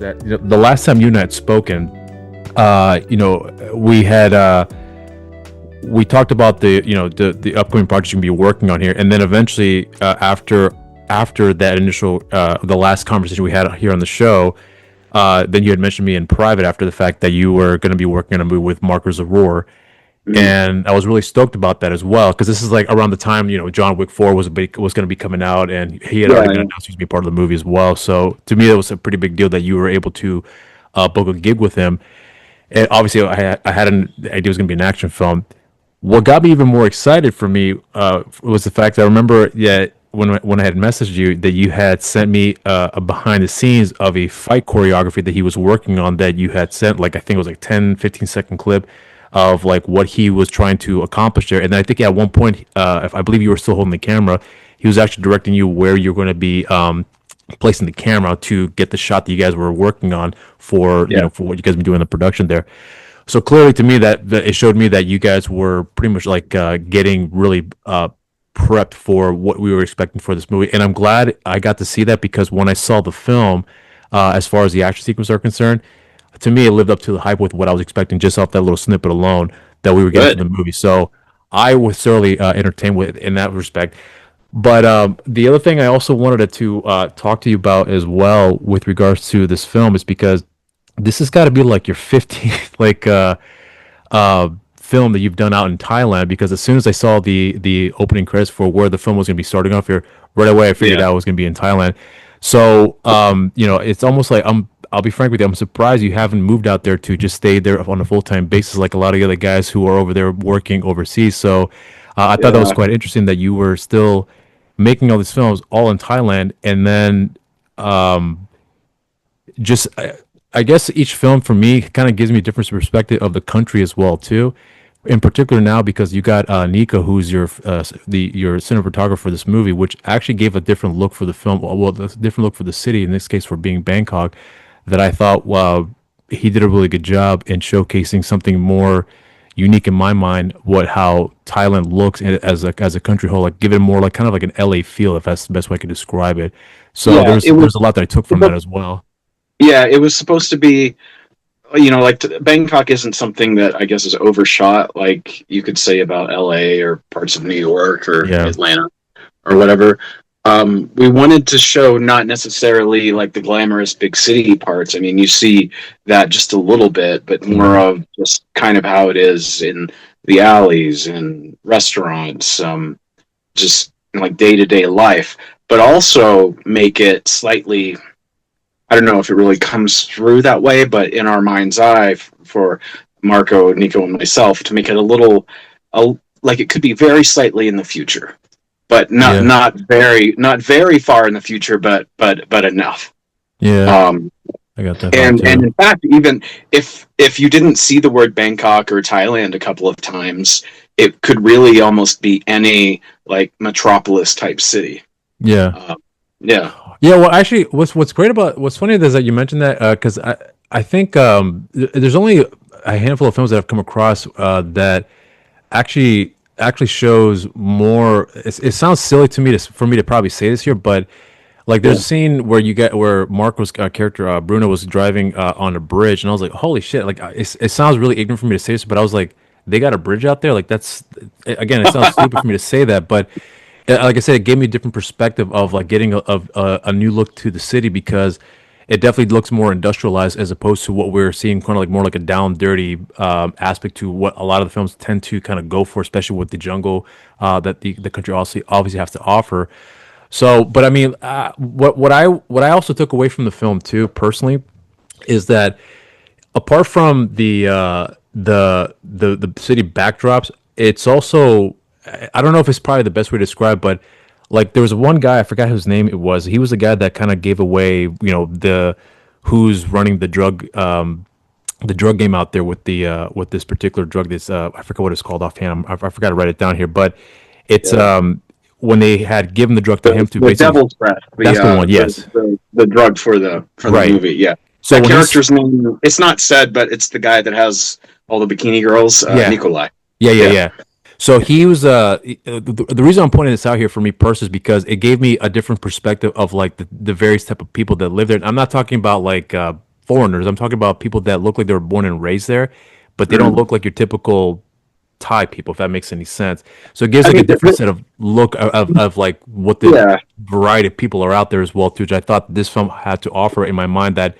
that the last time you and I had spoken, we had we talked about the upcoming projects you're gonna be working on here, and then eventually after that initial the last conversation we had here on the show, then you had mentioned me in private after the fact that you were going to be working on a movie with Marko Zaror. And I was really stoked about that as well, because this is like around the time John Wick 4 was going to be coming out, and he had already been announced he was going to be part of the movie as well. So to me, it was a pretty big deal that you were able to book a gig with him. And obviously, I had an idea it was going to be an action film. What got me even more excited for me was the fact that I remember when I had messaged you that you had sent me a behind the scenes of a fight choreography that he was working on, that you had sent, like, I think it was like 10-15 second clip of like what he was trying to accomplish there. And then I think at one point, if I believe you were still holding the camera, he was actually directing you where you're going to be placing the camera to get the shot that you guys were working on for for what you guys been doing in the production there. So clearly to me that it showed me that you guys were pretty much like getting really prepped for what we were expecting for this movie. And I'm glad I got to see that, because when I saw the film, as far as the action sequences are concerned, to me, it lived up to the hype with what I was expecting just off that little snippet alone that we were getting from the movie. So I was thoroughly entertained with it in that respect. But the other thing I also wanted to talk to you about as well with regards to this film is because this has got to be like your 15th film that you've done out in Thailand, because as soon as I saw the opening credits for where the film was going to be starting off here, right away I figured out it was going to be in Thailand. So it's almost like I'll be frank with you, I'm surprised you haven't moved out there to just stay there on a full-time basis like a lot of the other guys who are over there working overseas. So I thought that was quite interesting that you were still making all these films all in Thailand, and then just I guess each film for me kind of gives me a different perspective of the country as well too. In particular now, because you got Nico, who's your cinematographer for this movie, which actually gave a different look for the film, well, a different look for the city, in this case for being Bangkok, that I thought, wow, he did a really good job in showcasing something more unique in my mind, how Thailand looks as a country whole, like give it more like kind of like an LA feel, if that's the best way I could describe it. So there's a lot that I took from that as well. Yeah, it was supposed to be, like Bangkok isn't something that I guess is overshot, like you could say about LA or parts of New York or Atlanta or whatever. We wanted to show not necessarily like the glamorous big city parts. I mean, you see that just a little bit, but more of just kind of how it is in the alleys and restaurants, just like day-to-day life, but also make it slightly, I don't know if it really comes through that way, but in our mind's eye for Marco, Nico, and myself, to make it a little, like it could be very slightly in the future. But not very far in the future, but enough. Yeah, I got that. And in fact, even if you didn't see the word Bangkok or Thailand a couple of times, it could really almost be any like metropolis type city. Yeah. Yeah. Well, actually, what's funny is that you mentioned that, because I think there's only a handful of films that I've come across that actually shows more. It sounds silly to me for me to probably say this here, but like there's a scene where Marco's character Bruno was driving on a bridge, and I was like, holy shit! Like it sounds really ignorant for me to say this, but I was like, they got a bridge out there. Like that's, again, it sounds stupid for me to say that, but like I said, it gave me a different perspective of like getting a new look to the city, because it definitely looks more industrialized as opposed to what we're seeing, kind of like more like a down dirty aspect to what a lot of the films tend to kind of go for, especially with the jungle that the country obviously has to offer. So, but I mean, what I also took away from the film too, personally, is that apart from the city backdrops, it's also, I don't know if it's probably the best way to describe, but like there was one guy, I forgot whose name it was. He was the guy that kind of gave away, who's running the drug game out there with this particular drug. This I forgot what it's called offhand. I forgot to write it down here, but it's when they had given the drug to him to the Devil's Breath. That's the one. Yes, the drug for the movie. Yeah. So the character's name, it's not said, but it's the guy that has all the bikini girls. Nikolai. Yeah. So he was the reason I'm pointing this out here for me personally is because it gave me a different perspective of like the various type of people that live there. I'm not talking about like foreigners. I'm talking about people that look like they were born and raised there, but they don't look like your typical Thai people, if that makes any sense. So it gives like a different set of look of like what the variety of people are out there as well too, which I thought this film had to offer in my mind, that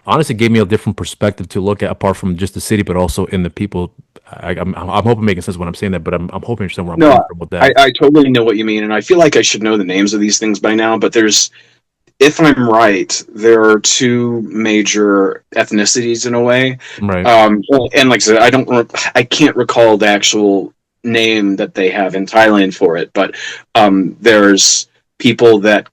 honestly gave me a different perspective to look at, apart from just the city, but also in the people. I'm hoping making sense when I'm saying that, but I'm hoping you understand where I'm coming from with that. I totally know what you mean, and I feel like I should know the names of these things by now, but if I'm right, there are two major ethnicities in a way. Right. And like I said, I can't recall the actual name that they have in Thailand for it, but there's people that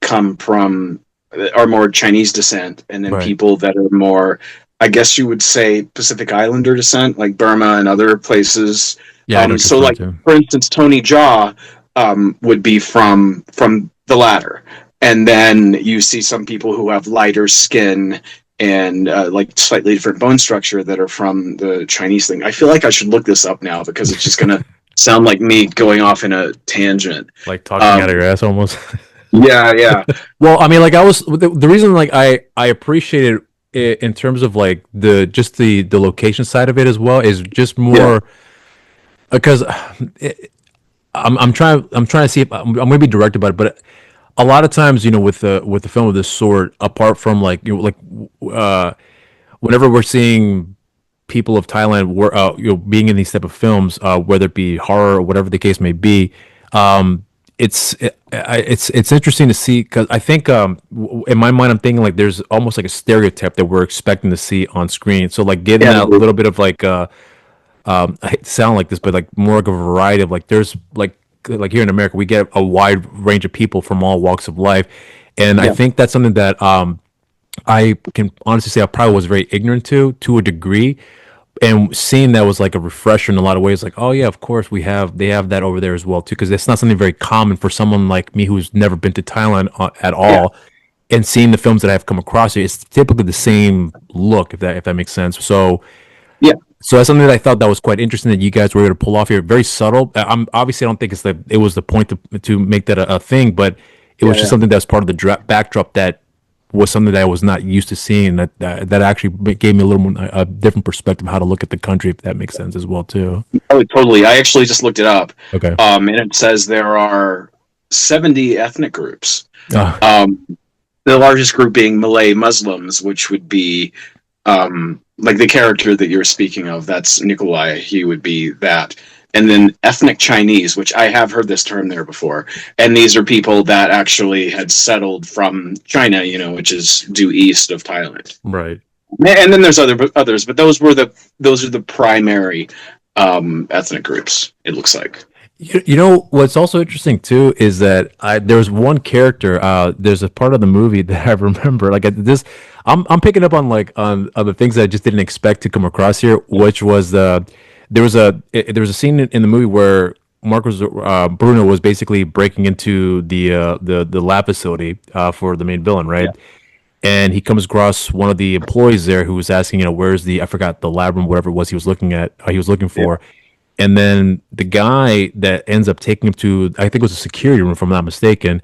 are more Chinese descent, and then people that are more, I guess you would say, Pacific Islander descent, like Burma and other places. Yeah. So like, for instance, Tony Jaa would be from the latter. And then you see some people who have lighter skin and like slightly different bone structure that are from the Chinese thing. I feel like I should look this up now, because it's just going to sound like me going off in a tangent. Like talking out of your ass almost. Yeah. Well, I mean, like the reason like I appreciated it in terms of like the location side of it as well is just more because I'm trying to see if I'm going to be direct about it, but a lot of times, with the film of this sort, apart from like whenever we're seeing people of Thailand being in these type of films, whether it be horror or whatever the case may be, it's interesting to see, because I think in my mind I'm thinking like there's almost like a stereotype that we're expecting to see on screen. So like getting that little bit of like I hate to sound like this, but like more like a variety of like there's like here in America, we get a wide range of people from all walks of life. And I think that's something that I can honestly say I probably was very ignorant to a degree. And seeing that was like a refresher in a lot of ways. Like, oh yeah, of course they have that over there as well too. Because it's not something very common for someone like me who's never been to Thailand at all. And seeing the films that I've come across here, it's typically the same look, if that makes sense. So so that's something that I thought that was quite interesting that you guys were able to pull off here. Very subtle. Obviously I don't think it was the point to make that a thing, but it was just something that's part of the backdrop that was something that I was not used to seeing. That actually gave me a little more a different perspective of how to look at the country, if that makes sense as well too. Oh, totally. I actually just looked it up. Okay. And it says there are 70 ethnic groups. The largest group being Malay Muslims, which would be like the character that you're speaking of, that's Nikolai, he would be that. And then ethnic Chinese, which I have heard this term there before. And these are people that actually had settled from China, which is due east of Thailand. Right. And then there's others, but those are the primary ethnic groups, it looks like. What's also interesting too is that there was one character. There's a part of the movie that I remember. Like I'm picking up on the things that I just didn't expect to come across here. Which was there was a scene in the movie where Bruno was basically breaking into the lab facility for the main villain, right? Yeah. And he comes across one of the employees there who was asking, where's I forgot the lab room, whatever it was he was looking for. Yeah. And then the guy that ends up taking him to, I think it was a security room, if I'm not mistaken,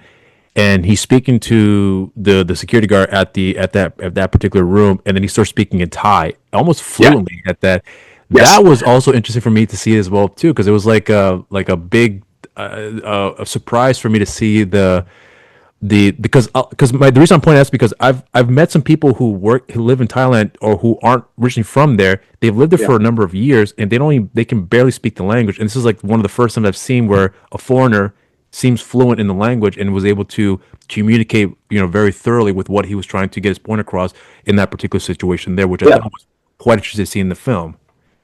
and he's speaking to the security guard at that particular room, and then he starts speaking in Thai, almost fluently at that. Yes. That was also interesting for me to see as well too, because it was like a big a surprise for me to see because the reason I'm pointing out is because I've met some people who live in Thailand or who aren't originally from there. They've lived there for a number of years, and they can barely speak the language. And this is like one of the first times I've seen where a foreigner seems fluent in the language and was able to communicate, very thoroughly with what he was trying to get his point across in that particular situation there, which I thought was quite interesting to see in the film.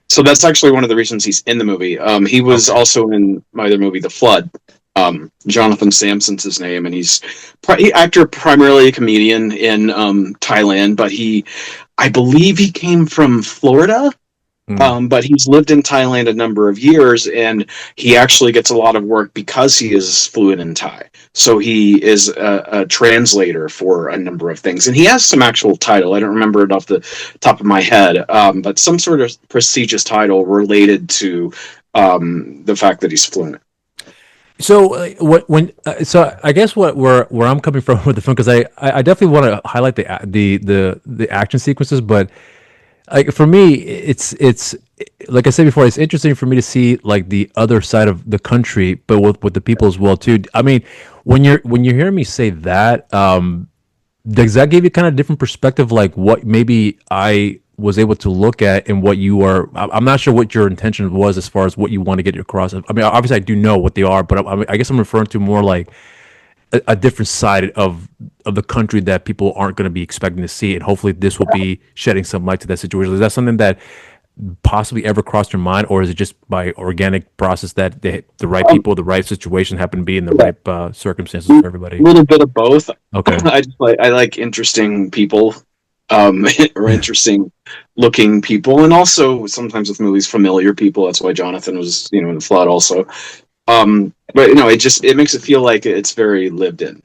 So that's actually one of the reasons he's in the movie. He was also in my other movie, The Flood. Jonathan Samson's his name, and he's actor, primarily a comedian in Thailand, but I believe he came from Florida, but he's lived in Thailand a number of years, and he actually gets a lot of work because he is fluent in Thai. So he is a translator for a number of things, and he has some actual title. I don't remember it off the top of my head, but some sort of prestigious title related to the fact that he's fluent. So so I guess where I'm coming from with the film, because I definitely want to highlight the action sequences, but like for me, it's like I said before, it's interesting for me to see like the other side of the country, but with the people as well too. I mean, when you hear me say that, does that give you kind of different perspective, like what maybe I was able to look at and what you are? I'm not sure what your intention was as far as what you want to get across. I mean, obviously I do know what they are, but I guess I'm referring to more like a different side of the country that people aren't going to be expecting to see, and hopefully this will be shedding some light to that situation. Is that something that possibly ever crossed your mind, or is it just by organic process that the right people, the right situation happen to be in the right circumstances for everybody? A little bit of both. Okay. I like interesting people, or interesting looking people, and also sometimes with movies familiar people. That's why Jonathan was, in The Flood also. But it makes it feel like it's very lived in.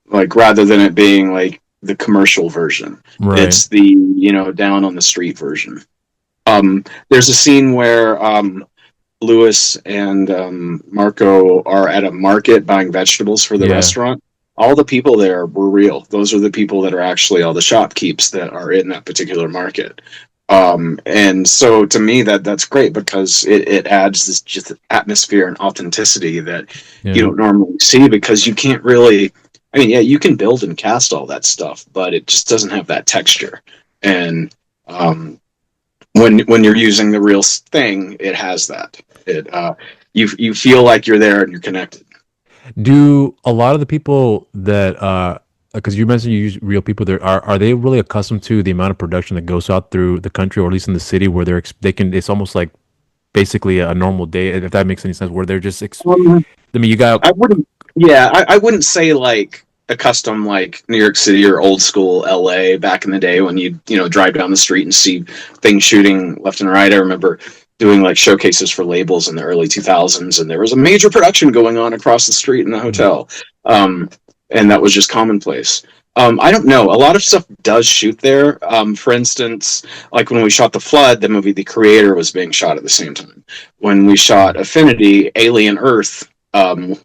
Like rather than it being like the commercial version, Right. it's the down on the street version. There's a scene where Lewis and Marco are at a market buying vegetables for the restaurant. All the people there were real. Those are the people that are actually all the shopkeepers that are in that particular market. And so to me that's great because it adds this just atmosphere and authenticity that you don't normally see, because you can't really, I mean, yeah, you can build and cast all that stuff, but it just doesn't have that texture. And when you're using the real thing, it has that. You feel like you're there and you're connected. Do a lot of the people that because you mentioned you use real people there, are they really accustomed to the amount of production that goes out through the country, or at least in the city, where they can, it's almost like basically a normal day, if that makes any sense, where they're just I mean, you got. I wouldn't. Yeah, I wouldn't say like a custom like New York City or old school LA back in the day when you drive down the street and see things shooting left and right. I remember doing like showcases for labels in the early 2000s, and there was a major production going on across the street in the hotel, and that was just commonplace. I don't know. A lot of stuff does shoot there. For instance, like when we shot The Flood, the movie The Creator was being shot at the same time. When we shot Affinity, Alien Earth,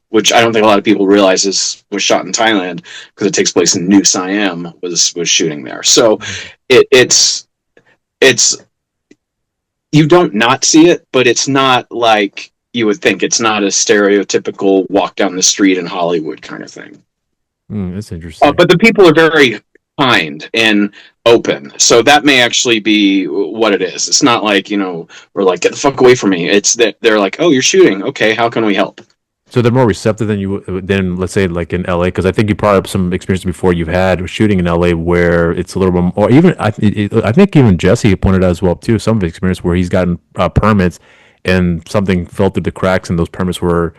which I don't think a lot of people realize was shot in Thailand because it takes place in New Siam, was shooting there. So it's you don't not see it, but it's not like you would think. It's not a stereotypical walk down the street in Hollywood kind of thing. That's interesting. But the people are very kind and open, so that may actually be what it is. It's not like we're like, get the fuck away from me. It's that they're like, oh, you're shooting, okay, how can we help? So they're more receptive than let's say like in LA, because I think you probably have some experience before you've had shooting in LA where it's a little bit, or even I think even Jesse pointed out as well too, some of the experience where he's gotten permits and something fell through the cracks and those permits were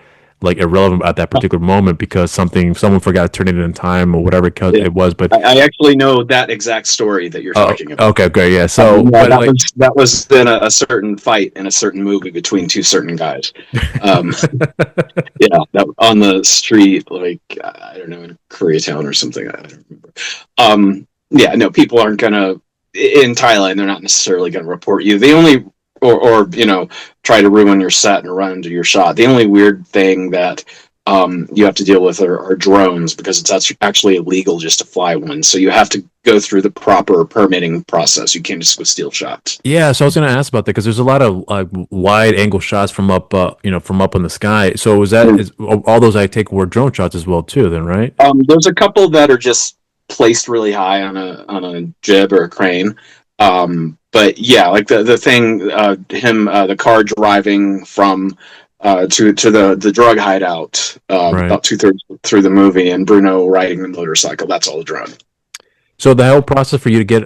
like irrelevant at that particular moment because someone forgot to turn it in time or whatever it was. But I actually know that exact story that you're talking about. Okay, great, yeah. So but that was then a certain fight in a certain movie between two certain guys. Yeah, that on the street, like I don't know, in Koreatown or something. I don't remember. Yeah, no, people aren't gonna in Thailand. They're not necessarily gonna report you. They only or try to ruin your set and run into your shot. The only weird thing that you have to deal with are drones, because it's actually illegal just to fly one. So you have to go through the proper permitting process. You can't just go steal shots. Yeah, so I was going to ask about that because there's a lot of wide angle shots from up, from up in the sky. So is all those I take were drone shots as well too? Then right? There's a couple that are just placed really high on a jib or a crane. But yeah, like the thing, the car driving from to the drug hideout about 2/3 through the movie, and Bruno riding the motorcycle. That's all a drone. So the whole process for you to get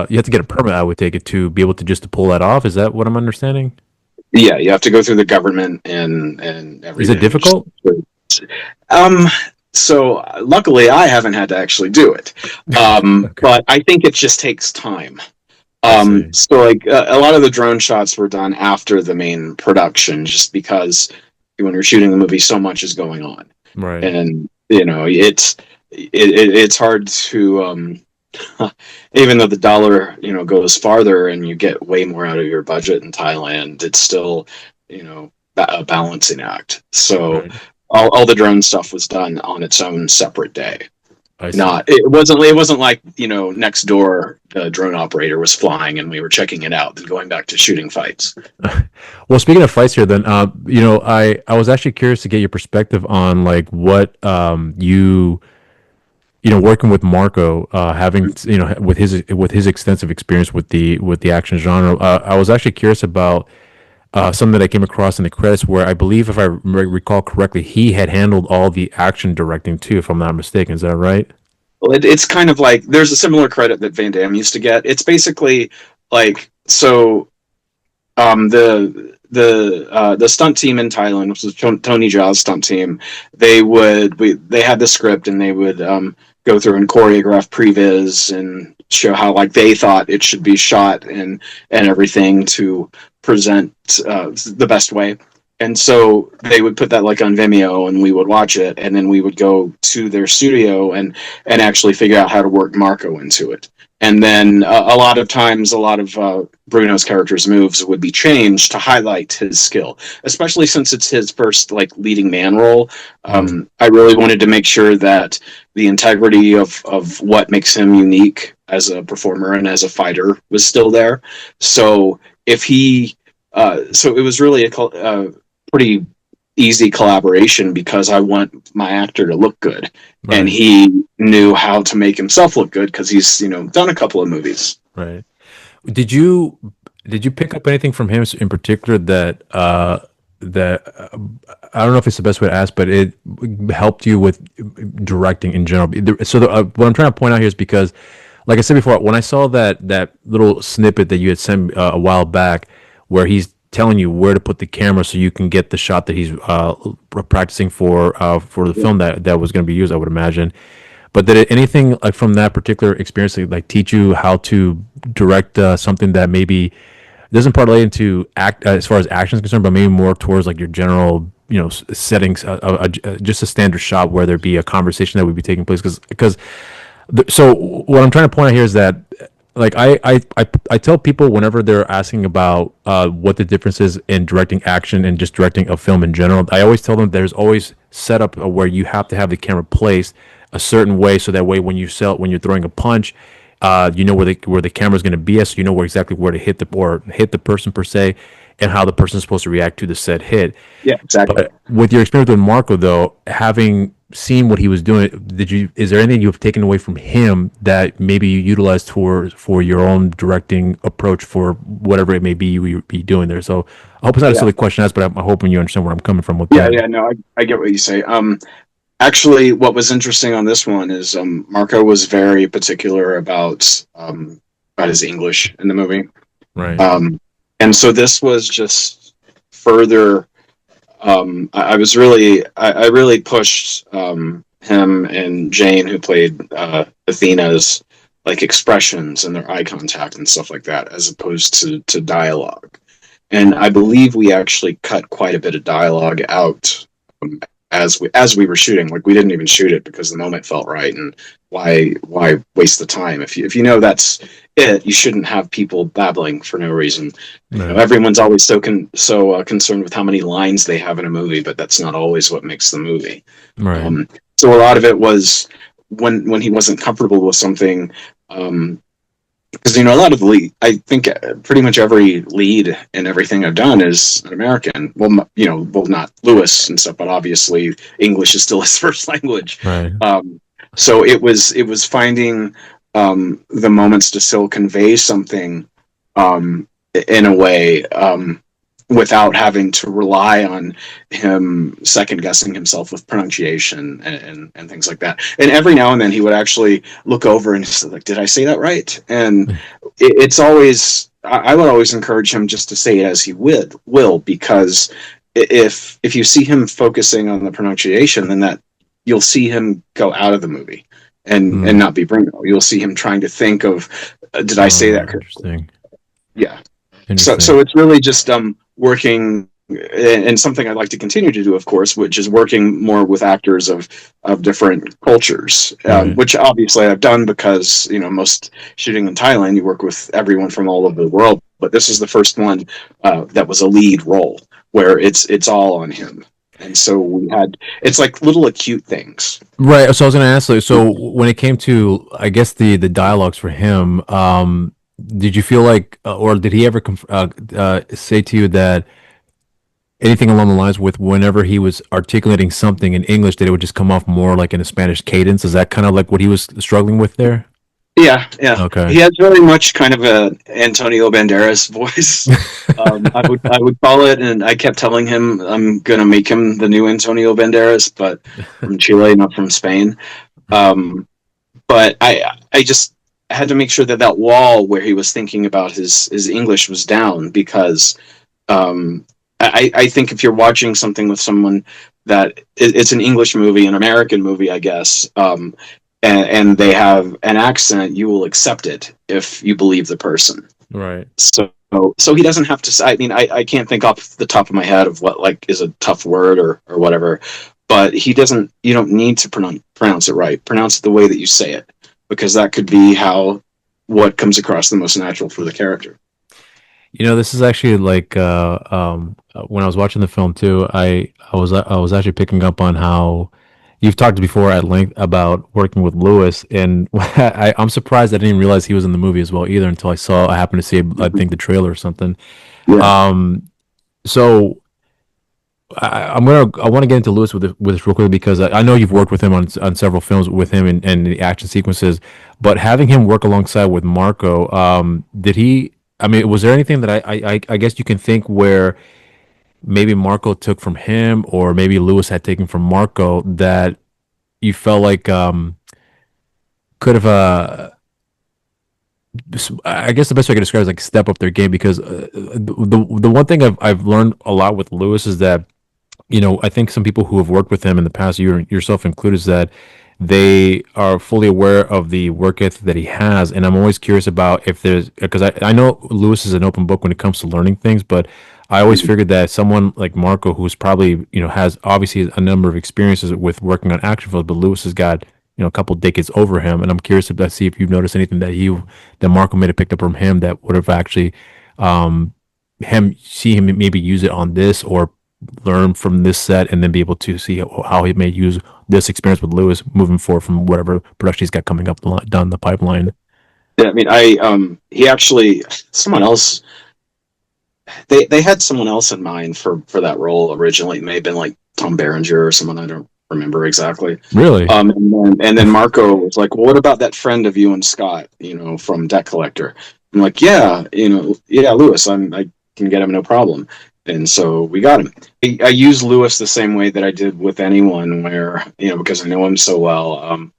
you have to get a permit, I would take it, to be able to pull that off. Is that what I'm understanding? Yeah, you have to go through the government and everything. Is it difficult? So luckily I haven't had to actually do it. Okay. But I think it just takes time. So like a lot of the drone shots were done after the main production, just because when you're shooting the movie, so much is going on, right? And it's hard to even though the dollar goes farther and you get way more out of your budget in Thailand, it's still a balancing act. So all the drone stuff was done on its own separate day. It wasn't like, next door the drone operator was flying and we were checking it out and going back to shooting fights. Well, speaking of fights here, then I was actually curious to get your perspective on like what working with Marko, having with his extensive experience with the action genre. I was actually curious about something that I came across in the credits, where I believe, if I recall correctly, he had handled all the action directing too, if I'm not mistaken. Is that right? Well, it's kind of like there's a similar credit that Van Damme used to get. It's basically like the stunt team in Thailand, which was Tony Jaa's stunt team. They had the script and they would go through and choreograph previs and show how like they thought it should be shot and everything to present the best way. And so they would put that like on Vimeo and we would watch it, and then we would go to their studio and actually figure out how to work Marko into it. And then a lot of times, a lot of Bruno's character's moves would be changed to highlight his skill, especially since it's his first like leading man role. I really wanted to make sure that the integrity of what makes him unique as a performer and as a fighter was still there. So so it was really a pretty easy collaboration, because I want my actor to look good, and he knew how to make himself look good because he's done a couple of movies. Right. Did you pick up anything from him in particular that I don't know if it's the best way to ask, but it helped you with directing in general? So what I'm trying to point out here is because, like I said before, when I saw that little snippet that you had sent a while back, where he's telling you where to put the camera so you can get the shot that he's practicing for the film that was going to be used, I would imagine. But did anything like from that particular experience like teach you how to direct something that maybe doesn't parlay into act as far as action is concerned, but maybe more towards like your general settings, just a standard shot where there be a conversation that would be taking place? So what I'm trying to point out here is that, like, I tell people whenever they're asking about what the difference is in directing action and just directing a film in general, I always tell them there's always set up where you have to have the camera placed a certain way, so that way when you're throwing a punch, you know where the camera's going to be at, so you know exactly where to hit the person per se, and how the person's supposed to react to the said hit. Yeah, exactly. But with your experience with Marko, though, having seen what he was doing, is there anything you've taken away from him that maybe you utilized for your own directing approach for whatever it may be you be doing there? So I hope it's not a silly question asked, but I'm hoping you understand where I'm coming from with that. Yeah, no, I get what you say. Actually, what was interesting on this one is Marko was very particular about his English in the movie. Right. And so this was just further. I really pushed him and Jane, who played Athena's like expressions and their eye contact and stuff like that, as opposed to dialogue. And I believe we actually cut quite a bit of dialogue out as we were shooting. Like, we didn't even shoot it because the moment felt right, and why waste the time if you know that's it? You shouldn't have people babbling for no reason. No. Everyone's always so concerned with how many lines they have in a movie, but that's not always what makes the movie. Right. So a lot of it was when he wasn't comfortable with something. Because a lot of I think pretty much every lead in everything I've done is an American. Well, not Lewis and stuff, but obviously English is still his first language. Right. So it was finding the moments to still convey something in a way without having to rely on him second guessing himself with pronunciation and things like that. And every now and then he would actually look over and say, like, did I say that right? And it's always, I would always encourage him just to say it as he will, because if you see him focusing on the pronunciation, then that you'll see him go out of the movie and not be Bruno. You'll see him trying to think of, did I say that correctly? Interesting. Yeah. So it's really just working, and something I'd like to continue to do, of course, which is working more with actors of different cultures, which obviously I've done because, most shooting in Thailand, you work with everyone from all over the world. But this is the first one that was a lead role. where it's all on him. And so it's like little acute things. Right. So I was going to ask, like, so when it came to, I guess the dialogues for him, did you feel like, or did he ever say to you that anything along the lines with whenever he was articulating something in English, that it would just come off more like in a Spanish cadence? Is that kind of like what he was struggling with there? Yeah. Okay. He has very much kind of a Antonio Banderas voice. I would call it, and I kept telling him I'm gonna make him the new Antonio Banderas, but from Chile, not from Spain. But I just had to make sure that wall where he was thinking about his English was down, because I think if you're watching something with someone that it's an English movie, an American movie, I guess, and they have an accent, you will accept it if you believe the person. Right. So he doesn't have to. I mean, I can't think off the top of my head of what like is a tough word or whatever, but he doesn't. You don't need to pronounce it right. Pronounce it the way that you say it, because that could be what comes across the most natural for the character. You know, this is actually like when I was watching the film too. I was actually picking up on how you've talked before at length about working with Lewis, and I'm surprised I didn't even realize he was in the movie as well either until I happened to see, I think, the trailer or something. Yeah. So I want to get into Lewis with this real quickly, because I know you've worked with him on several films with him and the action sequences, but having him work alongside with Marko, did he? I mean, was there anything that I guess you can think where maybe Marko took from him, or maybe Lewis had taken from Marko, that you felt like could have I guess the best way I can describe it is like step up their game, because the one thing I've learned a lot with Lewis is that, you know, I think some people who have worked with him in the past, you yourself included, is that they are fully aware of the work ethic that he has. And I'm always curious about if there's, because I know Lewis is an open book when it comes to learning things, but I always figured that someone like Marko, who's probably, you know, has obviously a number of experiences with working on action films, but Lewis has got, you know, a couple decades over him. And I'm curious to see if you've noticed anything that Marko may have picked up from him that would have actually, see him maybe use it on this, or learn from this set and then be able to see how he may use this experience with Lewis moving forward from whatever production he's got coming up down the pipeline. Yeah, I mean, he actually, someone else, they had someone else in mind for that role originally. It may have been like Tom Berenger or someone, I don't remember exactly. Really? And then Marko was like, well, what about that friend of you and Scott, you know, from Debt Collector? I'm like, yeah, Lewis, I can get him, no problem. And so we got him. I use Lewis the same way that I did with anyone, where, you know, because I know him so well.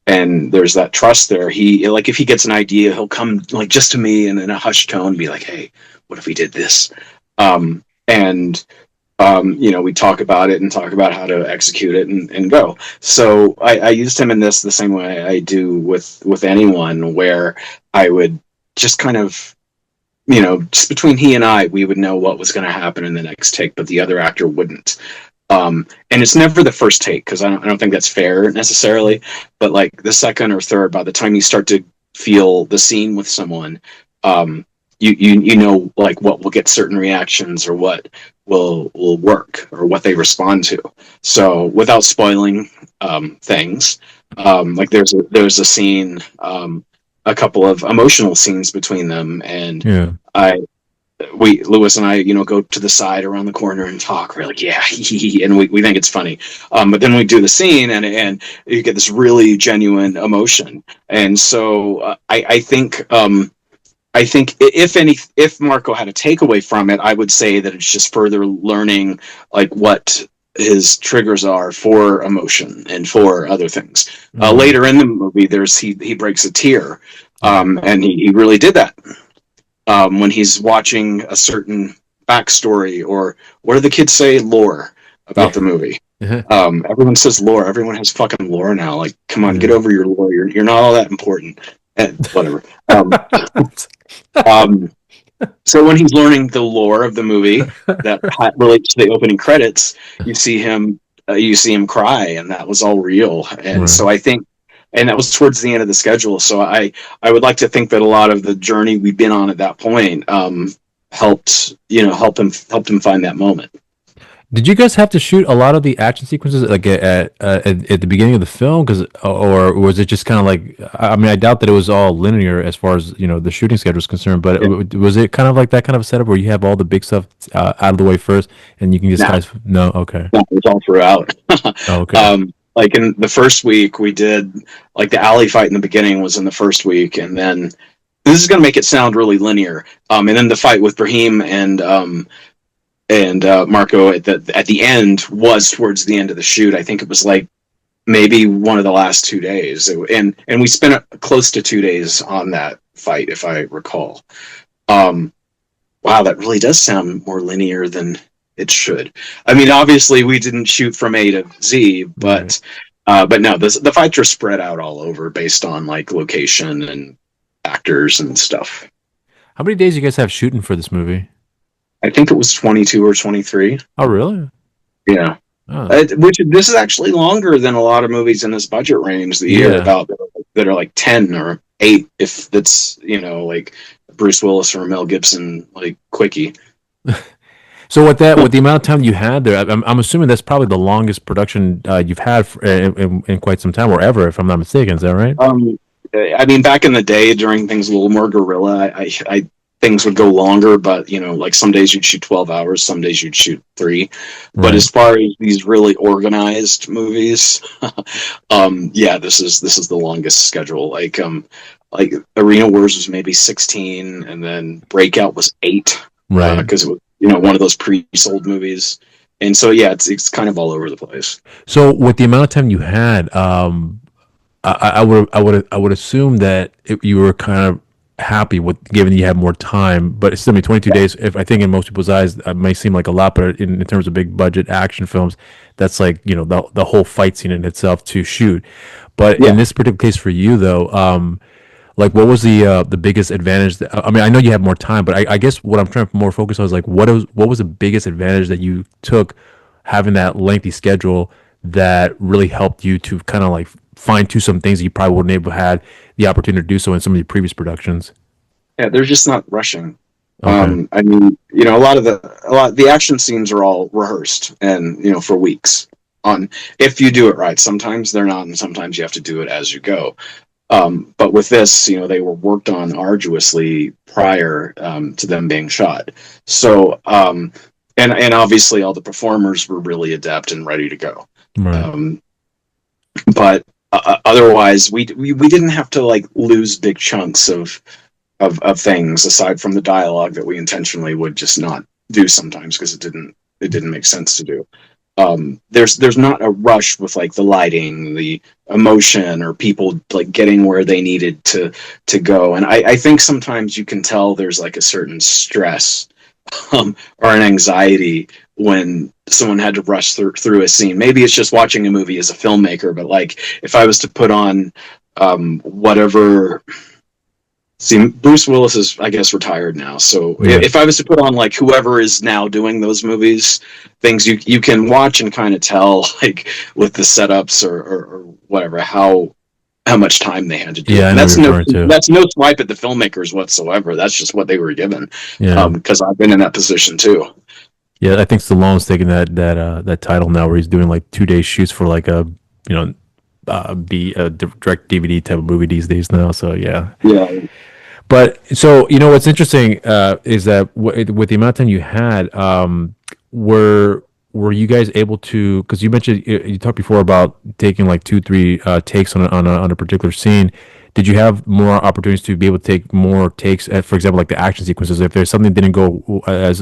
And there's that trust there. He, like, if he gets an idea, he'll come like just to me and in a hushed tone be like, hey, what if we did this? You know, we talk about it and talk about how to execute it and go. So I used him in this the same way I do with anyone, where I would just kind of, you know, just between he and I, we would know what was going to happen in the next take, but the other actor wouldn't. And it's never the first take, because I don't think that's fair necessarily, but like the second or third, by the time you start to feel the scene with someone, you know, like what will get certain reactions, or what will work, or what they respond to. So without spoiling things, like there's a scene, a couple of emotional scenes between them, and yeah. Lewis and I, you know, go to the side around the corner and talk. We're like, yeah, and we think it's funny. But then we do the scene, and you get this really genuine emotion. And so I think if Marko had a takeaway from it, I would say that it's just further learning like what his triggers are for emotion and for other things. Mm-hmm. Later in the movie, he breaks a tear, and he really did that when he's watching a certain backstory, or what do the kids say, lore about the movie. Everyone says lore. Everyone has fucking lore now. Like, come on, get over your lore. You're not all that important. And whatever. So when he's learning the lore of the movie that relates to the opening credits, you see him cry, and that was all real. And right. So I think, and that was towards the end of the schedule. So I would like to think that a lot of the journey we've been on at that point helped him find that moment. Did you guys have to shoot a lot of the action sequences like at the beginning of the film? Because or was it just kind of like? I mean, I doubt that it was all linear as far as the shooting schedule is concerned. But was it kind of like that kind of a setup where you have all the big stuff out of the way first, and you can just guys? No, okay. No, it was all throughout. Oh, okay. Like in the first week, we did like the alley fight in the beginning was in the first week, and then this is going to make it sound really linear. And then the fight with Brahim and Marco at the end was towards the end of the shoot. I think it was like maybe one of the last 2 days, and we spent close to 2 days on that fight, if I recall. Wow, that really does sound more linear than it should. I mean, obviously, we didn't shoot from A to Z, but no, the fights are spread out all over based on like location and actors and stuff. How many days you guys have shooting for this movie? I think it was 22 or 23. Oh, really? Yeah. Oh. Which this is actually longer than a lot of movies in this budget range that you hear about that are like 10 or 8, if that's like Bruce Willis or Mel Gibson like quickie. So with the amount of time you had there, I'm assuming that's probably the longest production you've had in quite some time, or ever, if I'm not mistaken. Is that right? I mean, back in the day, during things a little more guerrilla, I things would go longer, but like some days you'd shoot 12 hours, some days you'd shoot 3. But as far as these really organized movies, this is the longest schedule. Like Arena Wars was maybe 16, and then Breakout was 8, right? Because it was one of those pre-sold movies, and so it's kind of all over the place. So with the amount of time you had, I would assume that you were kind of happy with, given you had more time, but it's still 22 days. If I think in most people's eyes, it may seem like a lot, but in terms of big budget action films, that's like the whole fight scene in itself to shoot. But in this particular case for you though, like what was the biggest advantage? I mean, I know you have more time, but I guess what I'm trying to more focus on is like what was the biggest advantage that you took having that lengthy schedule that really helped you to kind of like fine tune some things that you probably wouldn't have had the opportunity to do so in some of the previous productions? Yeah, they're just not rushing. Okay. I mean, a lot of the action scenes are all rehearsed and for weeks on, if you do it right. Sometimes they're not, and sometimes you have to do it as you go. But with this, they were worked on arduously prior to them being shot. So, and obviously all the performers were really adept and ready to go. Right. But otherwise, we didn't have to like lose big chunks of things aside from the dialogue that we intentionally would just not do sometimes because it didn't make sense to do. There's not a rush with like the lighting, the emotion, or people like getting where they needed to go. And I think sometimes you can tell there's like a certain stress or an anxiety when someone had to rush through a scene. Maybe it's just watching a movie as a filmmaker, but like if I was to put on whatever. See, Bruce Willis is, I guess, retired now. So if I was to put on like whoever is now doing those movies, things you can watch and kind of tell like with the setups or whatever how much time they had to do. Yeah, that's no swipe at the filmmakers whatsoever. That's just what they were given. Yeah, because I've been in that position too. Yeah, I think Stallone's taking that title now, where he's doing like 2-day shoots for like a be a direct DVD type of movie these days now. So yeah. But so what's interesting is that with the amount of time you had, were you guys able to? Because you mentioned you talked before about taking like 2-3 takes on a particular scene. Did you have more opportunities to be able to take more takes at, for example, like the action sequences? If there's something that didn't go as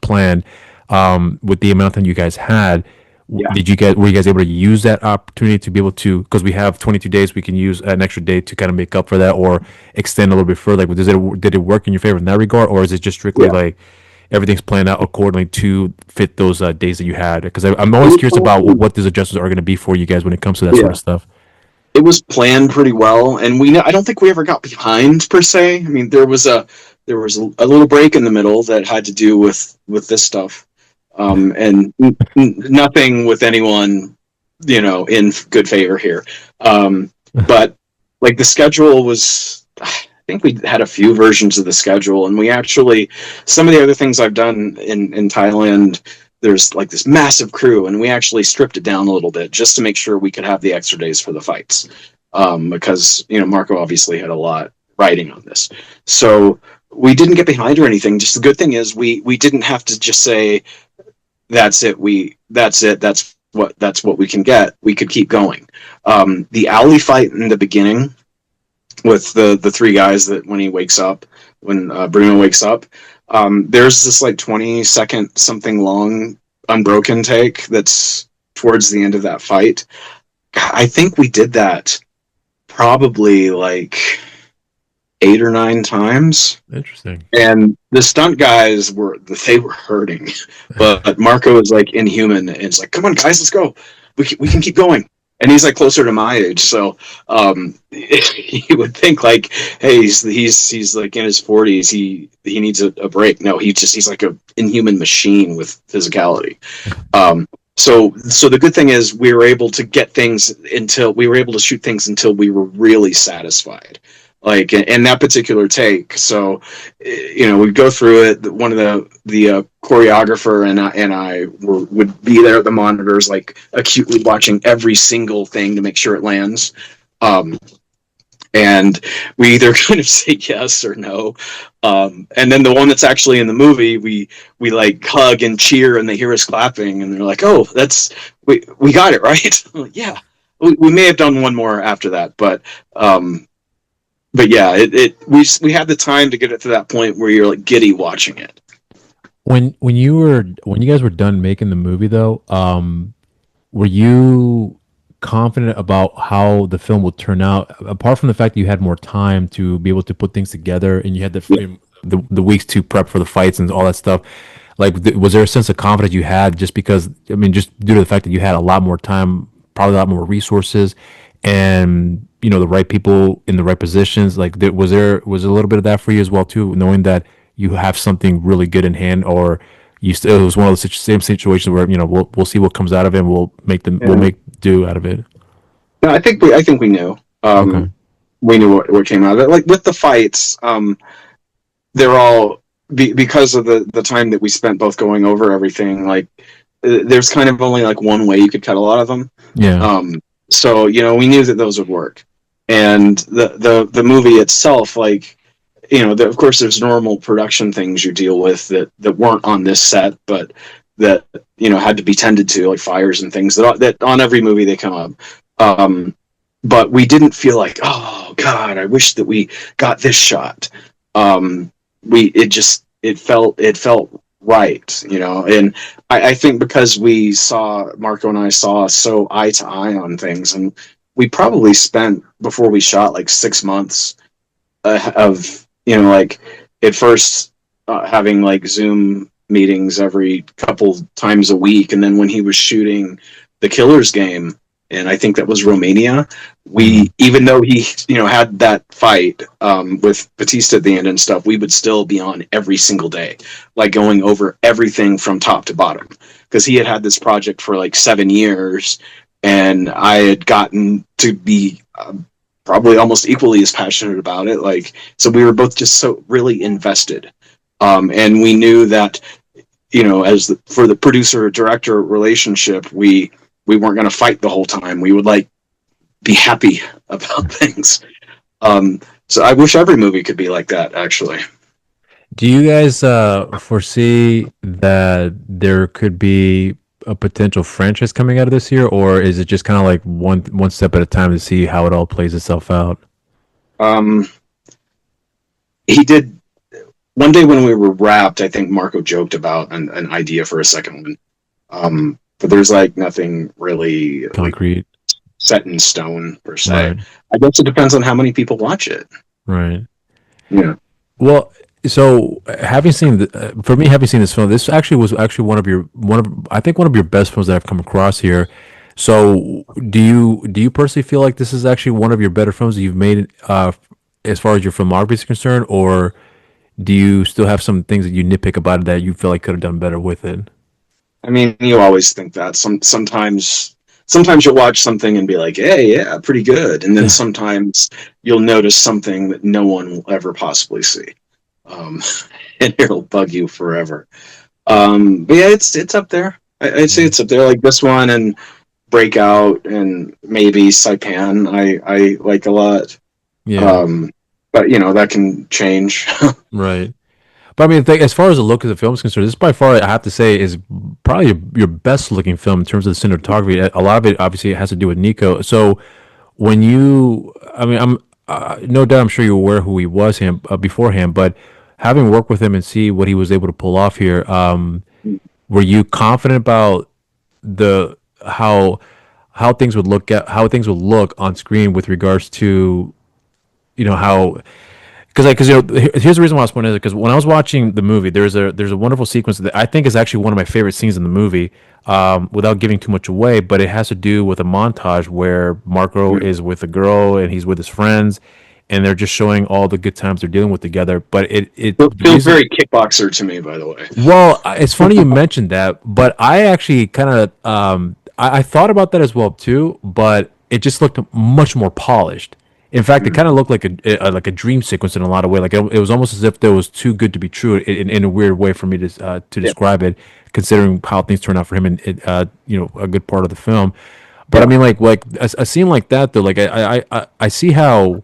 planned, with the amount that you guys had, were you guys able to use that opportunity to be able to, because we have 22 days, we can use an extra day to kind of make up for that or extend a little bit further? Like, did it work in your favor in that regard, or is it just strictly like everything's planned out accordingly to fit those days that you had? Because I'm always curious about what those adjustments are going to be for you guys when it comes to that sort of stuff. It was planned pretty well, and I don't think we ever got behind per se. I mean, there was a little break in the middle that had to do with this stuff, and nothing with anyone, in good favor here. But like the schedule was, I think we had a few versions of the schedule, and we actually, some of the other things I've done in Thailand, there's like this massive crew, and we actually stripped it down a little bit just to make sure we could have the extra days for the fights, because Marko obviously had a lot riding on this. So we didn't get behind or anything. Just the good thing is we didn't have to just say that's it. That's what we can get. We could keep going. The alley fight in the beginning with the three guys, that when Bruno wakes up, there's this like 20-second something long unbroken take that's towards the end of that fight. I think we did that probably like 8 or 9 times. Interesting. And the stunt guys were hurting, but Marko is like inhuman, and it's like, come on guys, let's go. We can keep going. And he's like closer to my age, so you would think like, hey, he's like in his 40s. He needs a break. No, he's like a inhuman machine with physicality. So the good thing is we were able to shoot things until we were really satisfied. Like in that particular take, so we'd go through it. One of the choreographer and I would be there at the monitors, like acutely watching every single thing to make sure it lands. And we either kind of say yes or no. And then the one that's actually in the movie, we like hug and cheer, and they hear us clapping, and they're like, "Oh, we got it right." I'm like, yeah, we may have done one more after that, but yeah, we had the time to get it to that point where you're like giddy watching it. When you guys were done making the movie, though, were you confident about how the film would turn out? Apart from the fact that you had more time to be able to put things together, and you had the weeks to prep for the fights and all that stuff. Like, was there a sense of confidence you had just because? I mean, just due to the fact that you had a lot more time, probably a lot more resources, and the right people in the right positions. Like, was a little bit of that for you as well too, knowing that you have something really good in hand, or it was one of the same situations where we'll see what comes out of it, and we'll make do out of it. No, I think we knew. Okay. We knew what came out of it. Like with the fights, they're all because of the time that we spent both going over everything. Like, there's kind of only like one way you could cut a lot of them. Yeah. So we knew that those would work, and the movie itself, like, of course, there's normal production things you deal with that weren't on this set, but that had to be tended to, like fires and things that on every movie they come up. But we didn't feel like, oh God, I wish that we got this shot. It felt right, and I think because Marko and I saw so eye to eye on things, and we probably spent, before we shot, like 6 months of like at first having like Zoom meetings every couple times a week, and then when he was shooting the Killers game, and I think that was Romania, even though he had that fight with Batista at the end and stuff, we would still be on every single day, like going over everything from top to bottom, because he had this project for like 7 years, and I had gotten to be probably almost equally as passionate about it. Like, so we were both just so really invested, and we knew that for the producer director relationship, we weren't going to fight the whole time. We would like be happy about things. So I wish every movie could be like that, actually. Do you guys foresee that there could be a potential franchise coming out of this year, or is it just kind of like one step at a time to see how it all plays itself out? He did one day when we were wrapped. I think Marko joked about an idea for a second one, but there's like nothing really concrete, set in stone per se. Right. I guess it depends on how many people watch it. Right. Yeah. Well, so having seen this film, this was one of your best films that I've come across here. So do you personally feel like this is actually one of your better films that you've made as far as your filmography is concerned, or do you still have some things that you nitpick about it that you feel like could have done better with it? I mean, you always think that. Sometimes you'll watch something and be like, hey, yeah, pretty good. And then sometimes you'll notice something that no one will ever possibly see. And it'll bug you forever. But yeah, it's up there. I'd say it's up there, like this one and Breakout and maybe Saipan. I like a lot. Yeah. But you know that can change. Right. But I mean, as far as the look of the film is concerned, this by far, I have to say, is probably your best looking film in terms of the cinematography. A lot of it, obviously, it has to do with Nico. So when you, I mean, I'm no doubt, I'm sure you're aware who he was beforehand, but having worked with him and see what he was able to pull off here, were you confident about the how things would look on screen with regards to how because here's the reason why I was pointing out because when I was watching the movie, there's a wonderful sequence that I think is actually one of my favorite scenes in the movie. Without giving too much away, but it has to do with a montage where Marco is with a girl and he's with his friends, and they're just showing all the good times they're dealing with together. But It feels very kickboxer to me, by the way. well, it's funny you mentioned that, but I actually kind of I thought about that as well too, but it just looked much more polished. In fact, it kind of looked like a dream sequence in a lot of ways. Like it was almost as if it was too good to be true in a weird way for me to describe it, considering how things turned out for him and a good part of the film. But I mean, like a scene like that though, like I see how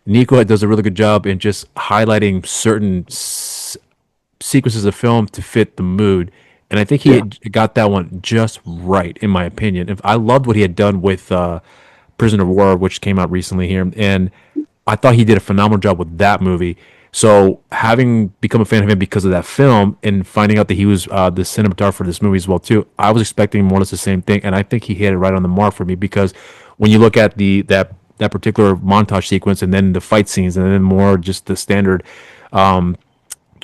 Nico does a really good job in just highlighting certain sequences of film to fit the mood. And I think he Yeah. had got that one just right, in my opinion. If I loved what he had done with Prisoner of War, which came out recently here, and I thought he did a phenomenal job with that movie. So having become a fan of him because of that film and finding out that he was the cinematographer for this movie as well too, I was expecting more or less the same thing, and I think he hit it right on the mark for me because when you look at that particular montage sequence and then the fight scenes and then more just the standard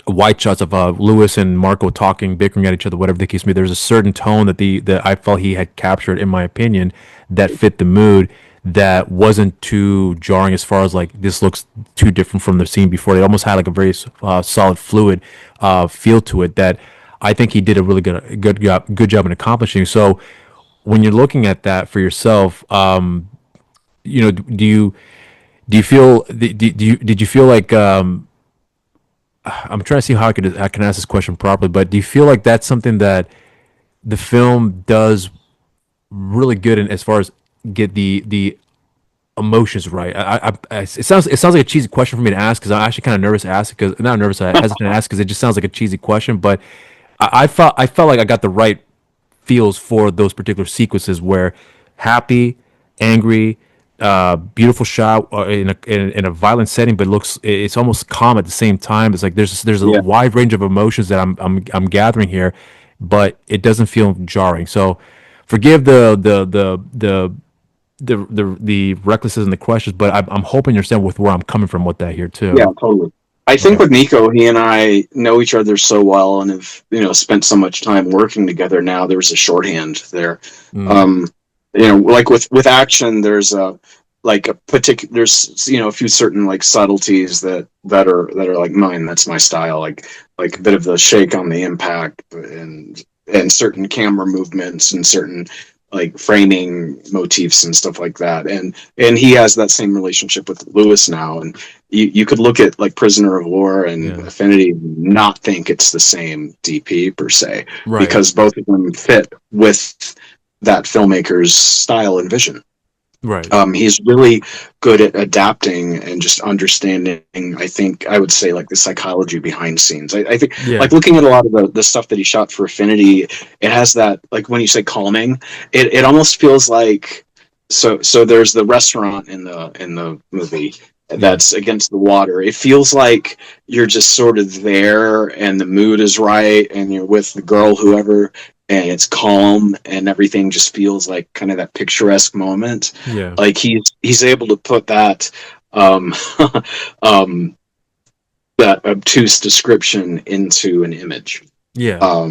wide shots of Lewis and Marco talking, bickering at each other, whatever the case may be. There's a certain tone that I felt he had captured, in my opinion, that fit the mood. That wasn't too jarring as far as like this looks too different from the scene before. It almost had like a very solid, fluid feel to it. That I think he did a really good job in accomplishing. So when you're looking at that for yourself, do you feel did you feel like I'm trying to see how I can ask this question properly, but do you feel like that's something that the film does really good in as far as get the emotions right? It sounds like a cheesy question for me to ask because I'm actually kind of nervous to ask it because not nervous, I hesitant to ask because it just sounds like a cheesy question. But I felt like I got the right feels for those particular sequences where happy, angry, beautiful shot in a violent setting, but it's almost calm at the same time. It's like there's a Yeah. wide range of emotions that I'm gathering here, but it doesn't feel jarring. So forgive the recklessness in the questions, but I'm hoping you understand with where I'm coming from with that here Yeah, too. totally. I think Okay. with Nico, he and I know each other so well and have, spent so much time working together now. There was a shorthand there. Mm, Um, like with action, there's a particular, there's, a few certain like subtleties that are like mine. That's my style. Like a bit of the shake on the impact and certain camera movements and certain like framing motifs and stuff like that. And he has that same relationship with Lewis now. And you could look at like Prisoner of War and yeah. Affinity and not think it's the same DP per se, Right. because both of them fit with that filmmaker's style and vision. Right. He's really good at adapting and just understanding, I think I would say, like the psychology behind scenes. I think Yeah. like looking at a lot of the stuff that he shot for Affinity, it has that, like when you say calming, it almost feels like, so there's the restaurant in the movie Yeah. that's against the water. It feels like you're just sort of there and the mood is right and you're with the girl, whoever, and it's calm and everything just feels like kind of that picturesque moment. Yeah. Like he's able to put that um um that obtuse description into an image. Yeah.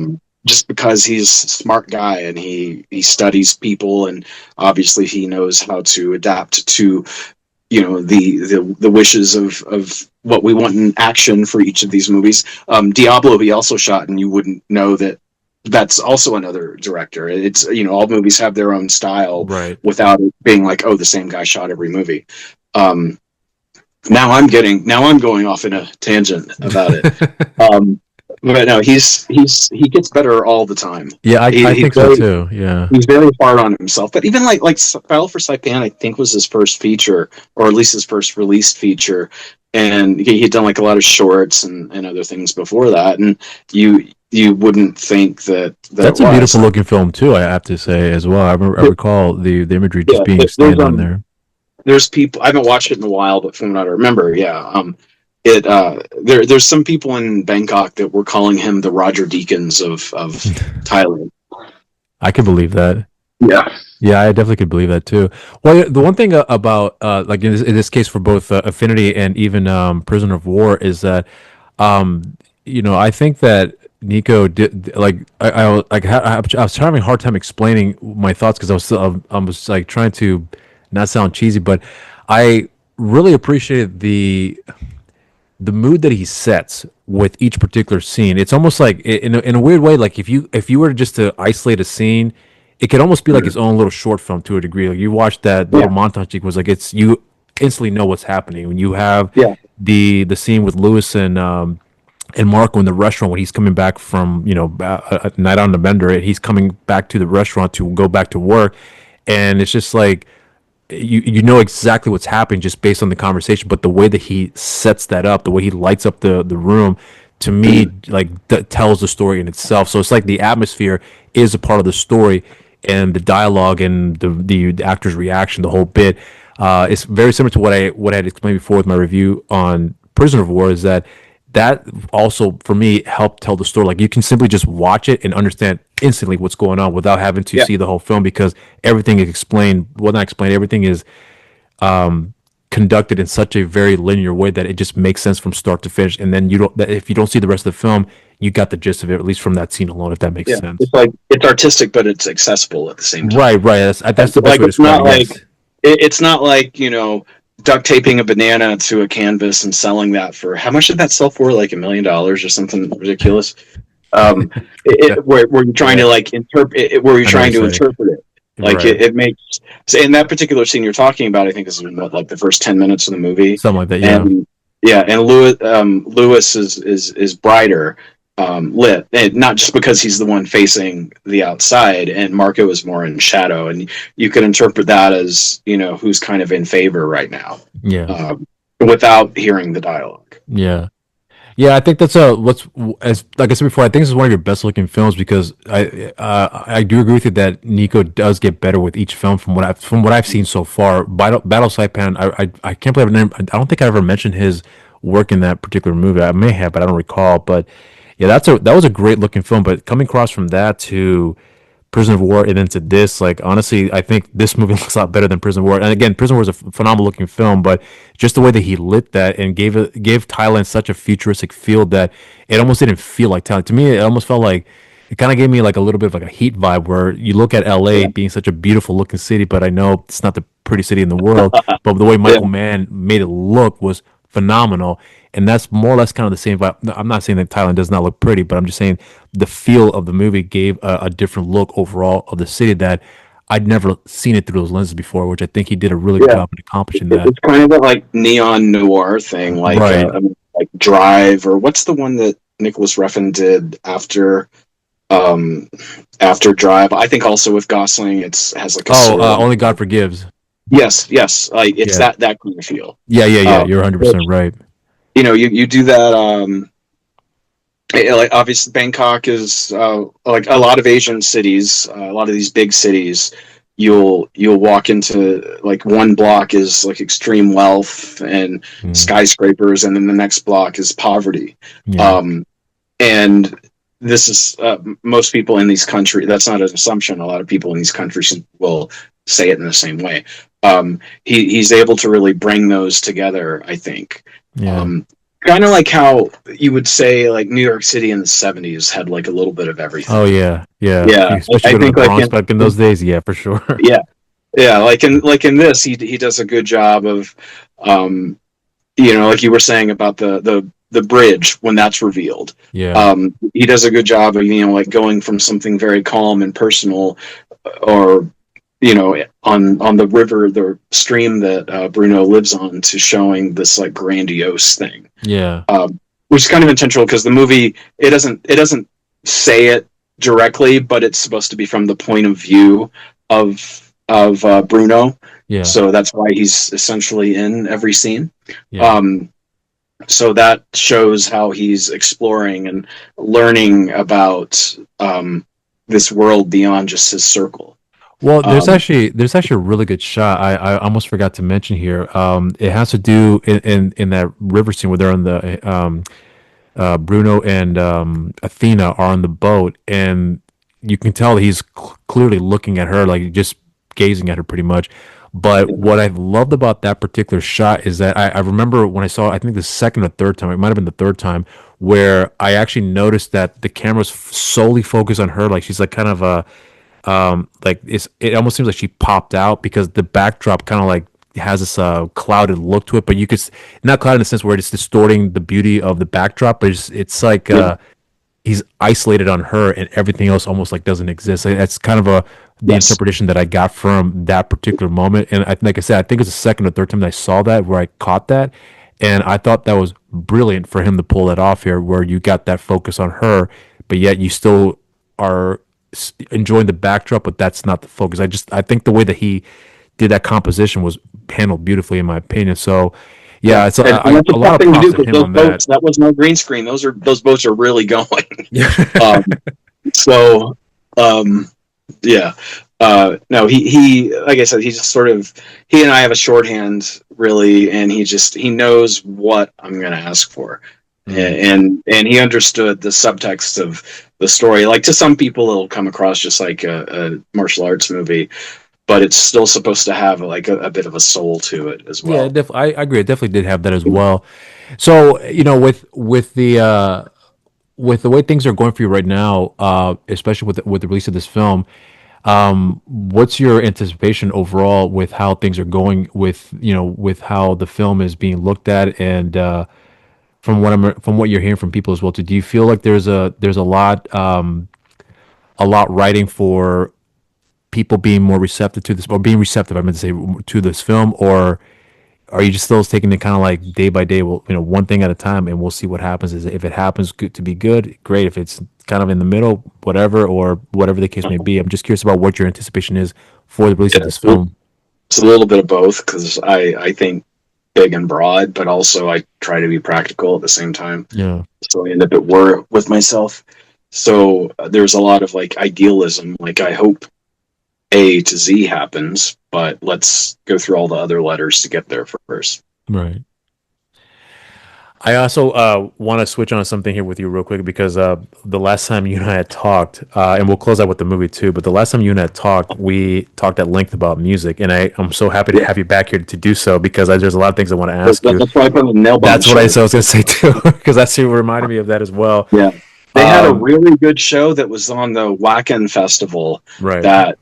Just because he's a smart guy and he studies people, and obviously he knows how to adapt to the wishes of what we want in action for each of these movies. Diablo he also shot, and you wouldn't know that that's also another director. It's, all movies have their own style Right. without it being like, oh, the same guy shot every movie. Now I'm going off in a tangent about it. Um, But no, he gets better all the time. Yeah, I think so too. Yeah, he's very hard on himself. But even like Battle for Saipan, I think was his first feature, or at least his first released feature, and he'd done like a lot of shorts and other things before that. And you wouldn't think that's a beautiful looking film too. I have to say as well. I recall the imagery just being standing on there. There's people, I haven't watched it in a while, but from what I remember, there's some people in Bangkok that were calling him the Roger Deakins of Thailand. I could believe that. Yeah, I definitely could believe that too. Well, the one thing about like in this case for both Affinity and even Prisoner of War is that I think that Nico did like I was having a hard time explaining my thoughts because I was like trying to not sound cheesy, but I really appreciated the mood that he sets with each particular scene. It's almost like in a weird way, like if you were just to isolate a scene, it could almost be like its own little short film to a degree. Like you watch that little montage was like you instantly know what's happening when you have the scene with Lewis and Marco in the restaurant when he's coming back from a night on the bender. He's coming back to the restaurant to go back to work, and it's just like you know exactly what's happening just based on the conversation. But the way that he sets that up, the way he lights up the room, to me, like that tells the story in itself. So it's like the atmosphere is a part of the story, and the dialogue and the actor's reaction, the whole bit, is very similar to what I had explained before with my review on Prisoner of War. Is that also for me helped tell the story. Like you can simply just watch it and understand instantly what's going on without having to see the whole film, because everything is explained. Well, not explained. Everything is conducted in such a very linear way that it just makes sense from start to finish. And then if you don't see the rest of the film, you got the gist of it, at least from that scene alone, if that makes sense. It's like it's artistic, but it's accessible at the same time. Right. That's the best way to describe it. It's not like duct taping a banana to a canvas and selling that for, how much did that sell for? Like $1 million or something ridiculous. Where you're trying to like interpret, where you're trying to interpret it. Like it makes, in that particular scene you're talking about, I think is like the first 10 minutes of the movie, something like that. And Lewis is brighter lit, and not just because he's the one facing the outside, and Marco is more in shadow, and you could interpret that as who's kind of in favor right now, without hearing the dialogue. I think that's as like I said before, I think this is one of your best looking films, because I do agree with you that Nico does get better with each film from what I've seen so far. Battle Saipan, I can't believe I don't think I ever mentioned his work in that particular movie. I may have, but I don't recall. But yeah, that was a great looking film. But coming across from that to Prisoner of War and then to this, like honestly, I think this movie looks a lot better than Prisoner of War. And again, Prisoner of War is a phenomenal looking film, but just the way that he lit that and gave Thailand such a futuristic feel that it almost didn't feel like Thailand. To me, it almost felt like it kind of gave me like a little bit of like a Heat vibe, where you look at LA being such a beautiful looking city, but I know it's not the pretty city in the world, but the way Michael Mann made it look was phenomenal. And that's more or less kind of the same vibe. I'm not saying that Thailand does not look pretty, but I'm just saying the feel of the movie gave a different look overall of the city that I'd never seen it through those lenses before, which I think he did a really good job in accomplishing that. It's kind of a like neon noir thing, like like Drive, or what's the one that Nicholas Refn did after Drive? I think also with Gosling, has like Only God Forgives. Yes, like it's that kind of feel. Yeah. You're 100% right. You do that. Like obviously, Bangkok is like a lot of Asian cities. A lot of these big cities, you'll walk into, like, one block is like extreme wealth and skyscrapers, and then the next block is poverty. And this is most people in these countries. That's not an assumption. A lot of people in these countries will say it in the same way. He's able to really bring those together, I think. Kind of like how you would say like New York City in the 70s had like a little bit of everything. Oh yeah. Especially I think Bronx back in those days, for sure. Like in this, he does a good job of, like you were saying about the bridge when that's revealed. He does a good job of like going from something very calm and personal, or on the river, the stream that Bruno lives on, to showing this like grandiose thing. which is kind of intentional because the movie it doesn't say it directly, but it's supposed to be from the point of view of Bruno. Yeah. So that's why he's essentially in every scene. Yeah. So that shows how he's exploring and learning about this world beyond just his circle. Well, there's actually a really good shot. I almost forgot to mention here. It has to do in that river scene where they're on the Bruno and Athena are on the boat, and you can tell he's clearly looking at her, like just gazing at her pretty much. But what I loved about that particular shot is that I remember when I saw, I think the second or third time, it might have been the third time, where I actually noticed that the camera's solely focused on her, like she's like kind of a like it almost seems like she popped out because the backdrop kind of like has this clouded look to it, but you could not clouded in the sense where it's distorting the beauty of the backdrop, but it's like he's isolated on her and everything else almost like doesn't exist. That's kind of the interpretation that I got from that particular moment. And like I said, I think it's the second or third time that I saw that where I caught that, and I thought that was brilliant for him to pull that off here, where you got that focus on her, but yet you still are enjoying the backdrop, but that's not the focus. I think the way that he did that composition was handled beautifully, in my opinion. So yeah, it's a lot of props to him on that. That was no green screen. Those boats are really going. No, he like I said, he's just sort of, he and I have a shorthand really, and he knows what I'm going to ask for. And he understood the subtext of the story. Like, to some people it'll come across just like a martial arts movie, but it's still supposed to have like a bit of a soul to it as well. Yeah, I agree. It definitely did have that as well. So, with the way things are going for you right now, especially with the release of this film, what's your anticipation overall with how things are going with how the film is being looked at, and from what you're hearing from people as well too? Do you feel like there's a lot writing for people being more receptive to this, or being receptive, I meant to say, to this film, or are you just still taking it kind of like day by day, one thing at a time, and we'll see what happens? Is if it happens to be good, great. If it's kind of in the middle, whatever, or whatever the case may be. I'm just curious about what your anticipation is for the release of this film. It's a little bit of both, because I think big and broad, but also I try to be practical at the same time. Yeah. So I end up at war with myself. So there's a lot of like idealism. Like, I hope A to Z happens, but let's go through all the other letters to get there first. Right. I also want to switch on something here with you real quick, because the last time you and I had talked, and we'll close out with the movie too, but the last time you and I had talked, we talked at length about music, and I'm so happy to have you back here to do so, because there's a lot of things I want to ask you. That's why I put a nail. That's what I was going to say too, because that's what reminded me of that as well. Yeah. They had a really good show that was on the Wacken Festival, right, that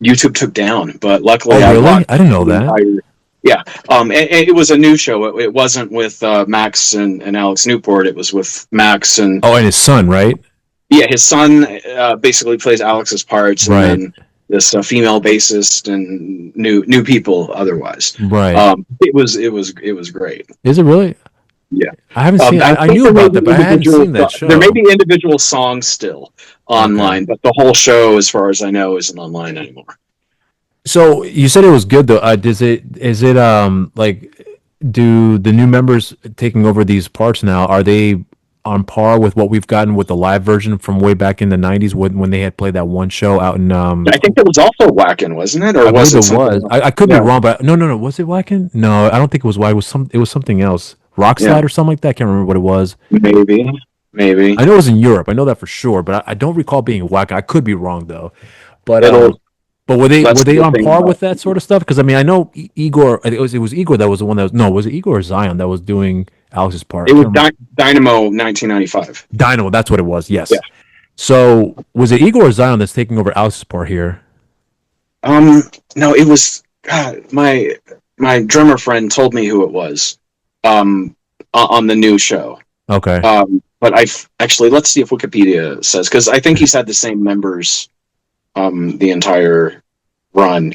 YouTube took down, but luckily I didn't know that. Yeah, and it was a new show. It wasn't with Max and Alex Newport. It was with Max and and his son, right? Yeah, his son basically plays Alex's parts, right, and then this female bassist and new people otherwise. Right. It was great. Is it really? Yeah, I haven't seen. I knew about that, but I hadn't seen that show. There may be individual songs still online, but the whole show, as far as I know, isn't online anymore. So you said it was good though. Is it like, do the new members taking over these parts now, are they on par with what we've gotten with the live version from way back in the 90s when they had played that one show out in I think it was also Wacken, wasn't it? Or was it? I could be wrong, but no. Was it Wacken? No, I don't think it was Wacken. It was something else. Rockslide or something like that. I can't remember what it was. Maybe. I know it was in Europe. I know that for sure, but I don't recall being Wacken. I could be wrong though. But were they on par with that sort of stuff? Because I mean, I know Igor. It was Igor that was the one that was. No, was it Igor or Zion that was doing Alex's part? It was Dynamo 1995. Dynamo, that's what it was. Yes. Yeah. So was it Igor or Zion that's taking over Alex's part here? No, it was my drummer friend told me who it was. On the new show. Okay. But let's see if Wikipedia says, because I think he's had the same members the entire run.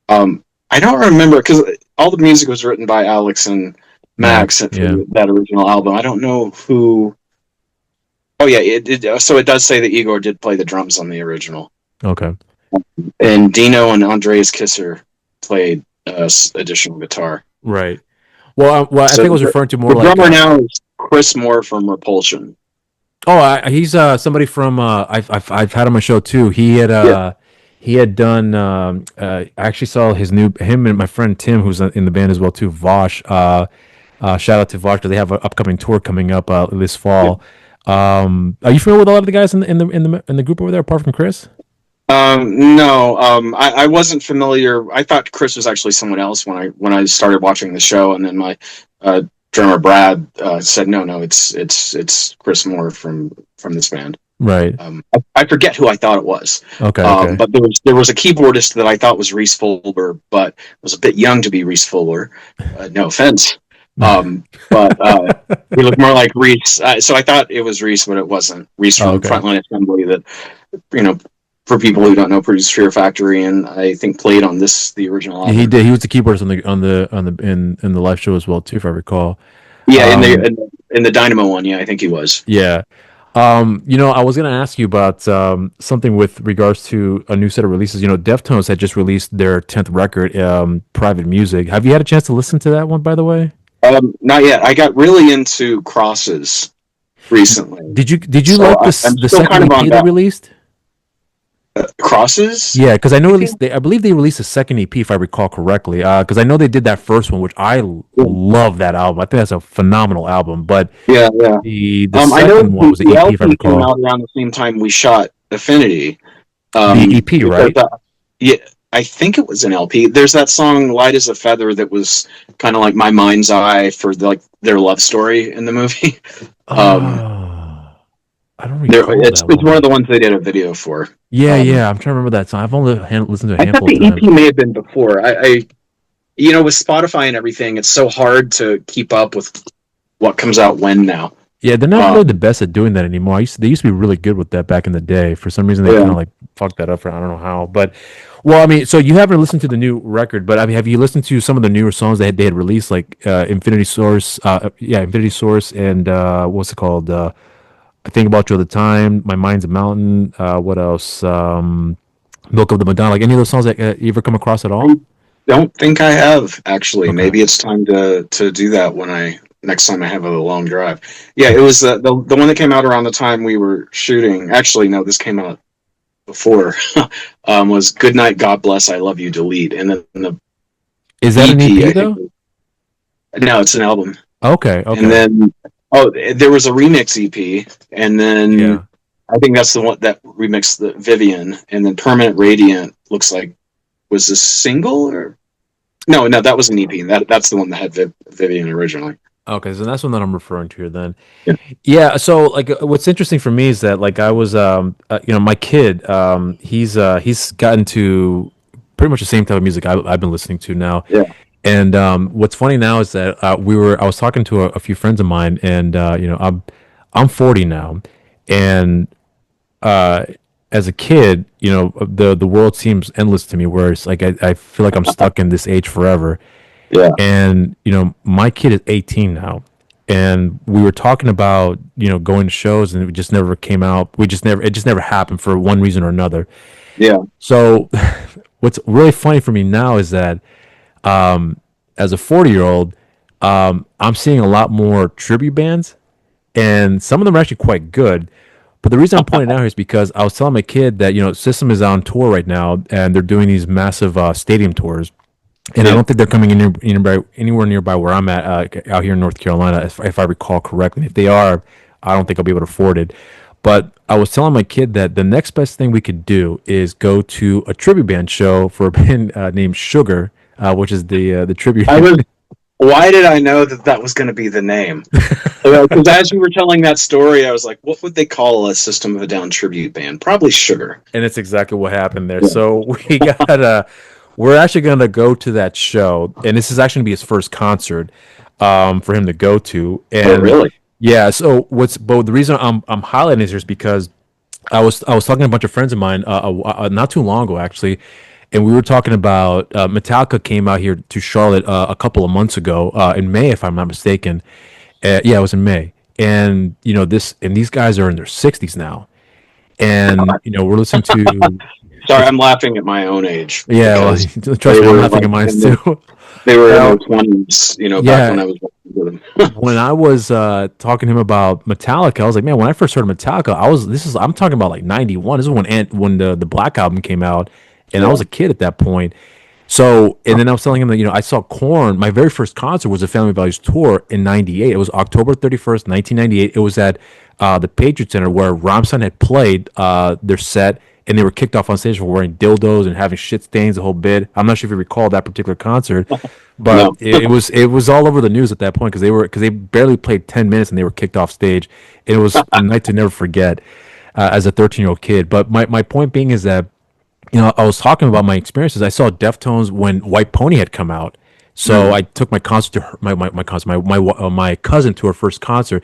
I don't remember, because all the music was written by Alex and Max for that original album. I don't know who. Oh yeah, so it does say that Igor did play the drums on the original. Okay. And Dino and Andreas Kisser played additional guitar. Right. Well, I think I was referring to more the like drummer now is Chris Moore from Repulsion. Oh, he's somebody from I've had on my show too. He had done. I actually saw him and my friend Tim, who's in the band as well too. Vosh. Shout out to Vosh because they have an upcoming tour coming up this fall. Yeah. Are you familiar with a lot of the guys in the group over there, apart from Chris? No, I wasn't familiar. I thought Chris was actually someone else when I started watching the show, and then my drummer Brad said, "No, it's Chris Moore from this band." Right. I forget who I thought it was. Okay. But there was a keyboardist that I thought was Reese Fulber, but was a bit young to be Reese Fulber. No offense. But he looked more like Reese. So I thought it was Reese, but it wasn't. Reese from Frontline Assembly. That for people who don't know, produced Fear Factory, and I think played on the original album. He did. He was the keyboardist in the live show as well too, if I recall. Yeah, in the Dynamo one, yeah, I think he was. Yeah. I was gonna ask you about something with regards to a new set of releases. Deftones had just released their 10th record, Private Music. Have you had a chance to listen to that one, by the way? Not yet. I got really into Crosses recently. Did you like the second EP they released? Crosses? Yeah, because I know I believe they released a second EP, if I recall correctly. Because I know they did that first one, which I love that album. I think that's a phenomenal album. But the second one was the EP, if I recall. Came out around the same time we shot Affinity. The EP, right? Yeah, I think it was an LP. There's that song "Light as a Feather" that was kind of like my mind's eye for their love story in the movie. I don't recall it's one of the ones they did a video for. Yeah, I'm trying to remember that song. I've only listened to a handful of times. I thought the EP may have been before. I with Spotify and everything, it's so hard to keep up with what comes out when now. Yeah, they're not really the best at doing that anymore. They used to be really good with that back in the day. For some reason, they kind of like fucked that up. I don't know how. But, well, I mean, so you haven't listened to the new record, but I mean, have you listened to some of the newer songs they had released, like Infinity Source? Infinity Source, and what's it called? I Think About You All the Time, My Mind's a Mountain. What else? Milk of the Madonna. Like any of those songs that you ever come across at all? I don't think I have, actually. Okay. Maybe it's time to do that next time I have a long drive. Yeah, it was the one that came out around the time we were shooting. Actually, no, this came out before. Was Good Night, God Bless, I Love You, Delete. And then is that EP, an EP, though? No, it's an album. Okay. And then... there was a remix EP, and then I think that's the one that remixed the Vivian, and then Permanent Radiant looks like was a single or no, that was an EP. That's the one that had Vivian originally. Okay, so that's one that I'm referring to here then. Yeah. So like, what's interesting for me is that like I was, my kid, he's gotten to pretty much the same type of music I've been listening to now. Yeah. And what's funny now is that I was talking to a few friends of mine, and I'm 40 now, and as a kid, the world seems endless to me. Where it's like I feel like I'm stuck in this age forever. Yeah. And my kid is 18 now, and we were talking about going to shows, and it just never came out. It just never happened for one reason or another. Yeah. So what's really funny for me now is that. As a 40-year-old, I'm seeing a lot more tribute bands, and some of them are actually quite good. But the reason I'm pointing out here is because I was telling my kid that System is on tour right now, and they're doing these massive stadium tours, and I don't think they're coming anywhere nearby where I'm at out here in North Carolina, if I recall correctly. And if they are, I don't think I'll be able to afford it. But I was telling my kid that the next best thing we could do is go to a tribute band show for a band named Sugar. Which is the tribute. Why did I know that was going to be the name? Because as you were telling that story, I was like, what would they call a System of a Down tribute band? Probably Sugar. And it's exactly what happened there. Yeah. So we're actually going to go to that show, and this is actually going to be his first concert for him to go to. And really? Yeah. So the reason I'm highlighting this is because I was talking to a bunch of friends of mine not too long ago, actually. and we were talking about Metallica came out here to Charlotte a couple of months ago in May, if I'm not mistaken. Yeah, it was in May, and these guys are in their 60s now, and we're listening to. Sorry, I'm laughing at my own age. Yeah, well, trust me, I'm laughing at mine too. They were in their 20s, back when I was working with them. When I was talking to him about Metallica, I was like, man, when I first heard Metallica, I'm talking about like 91. This is when the Black album came out, and I was a kid at that point. So, and then I was telling him that, I saw Korn. My very first concert was a Family Values tour in 98. It was October 31st, 1998. It was at the Patriot Center where Rammstein had played their set, and they were kicked off on stage for wearing dildos and having shit stains, the whole bit. I'm not sure if you recall that particular concert, but No. it was all over the news at that point because they barely played 10 minutes and they were kicked off stage. It was a night to never forget as a 13-year-old kid. But my point being is that I was talking about my experiences. I saw Deftones when White Pony had come out, so I took my concert to my cousin to her first concert,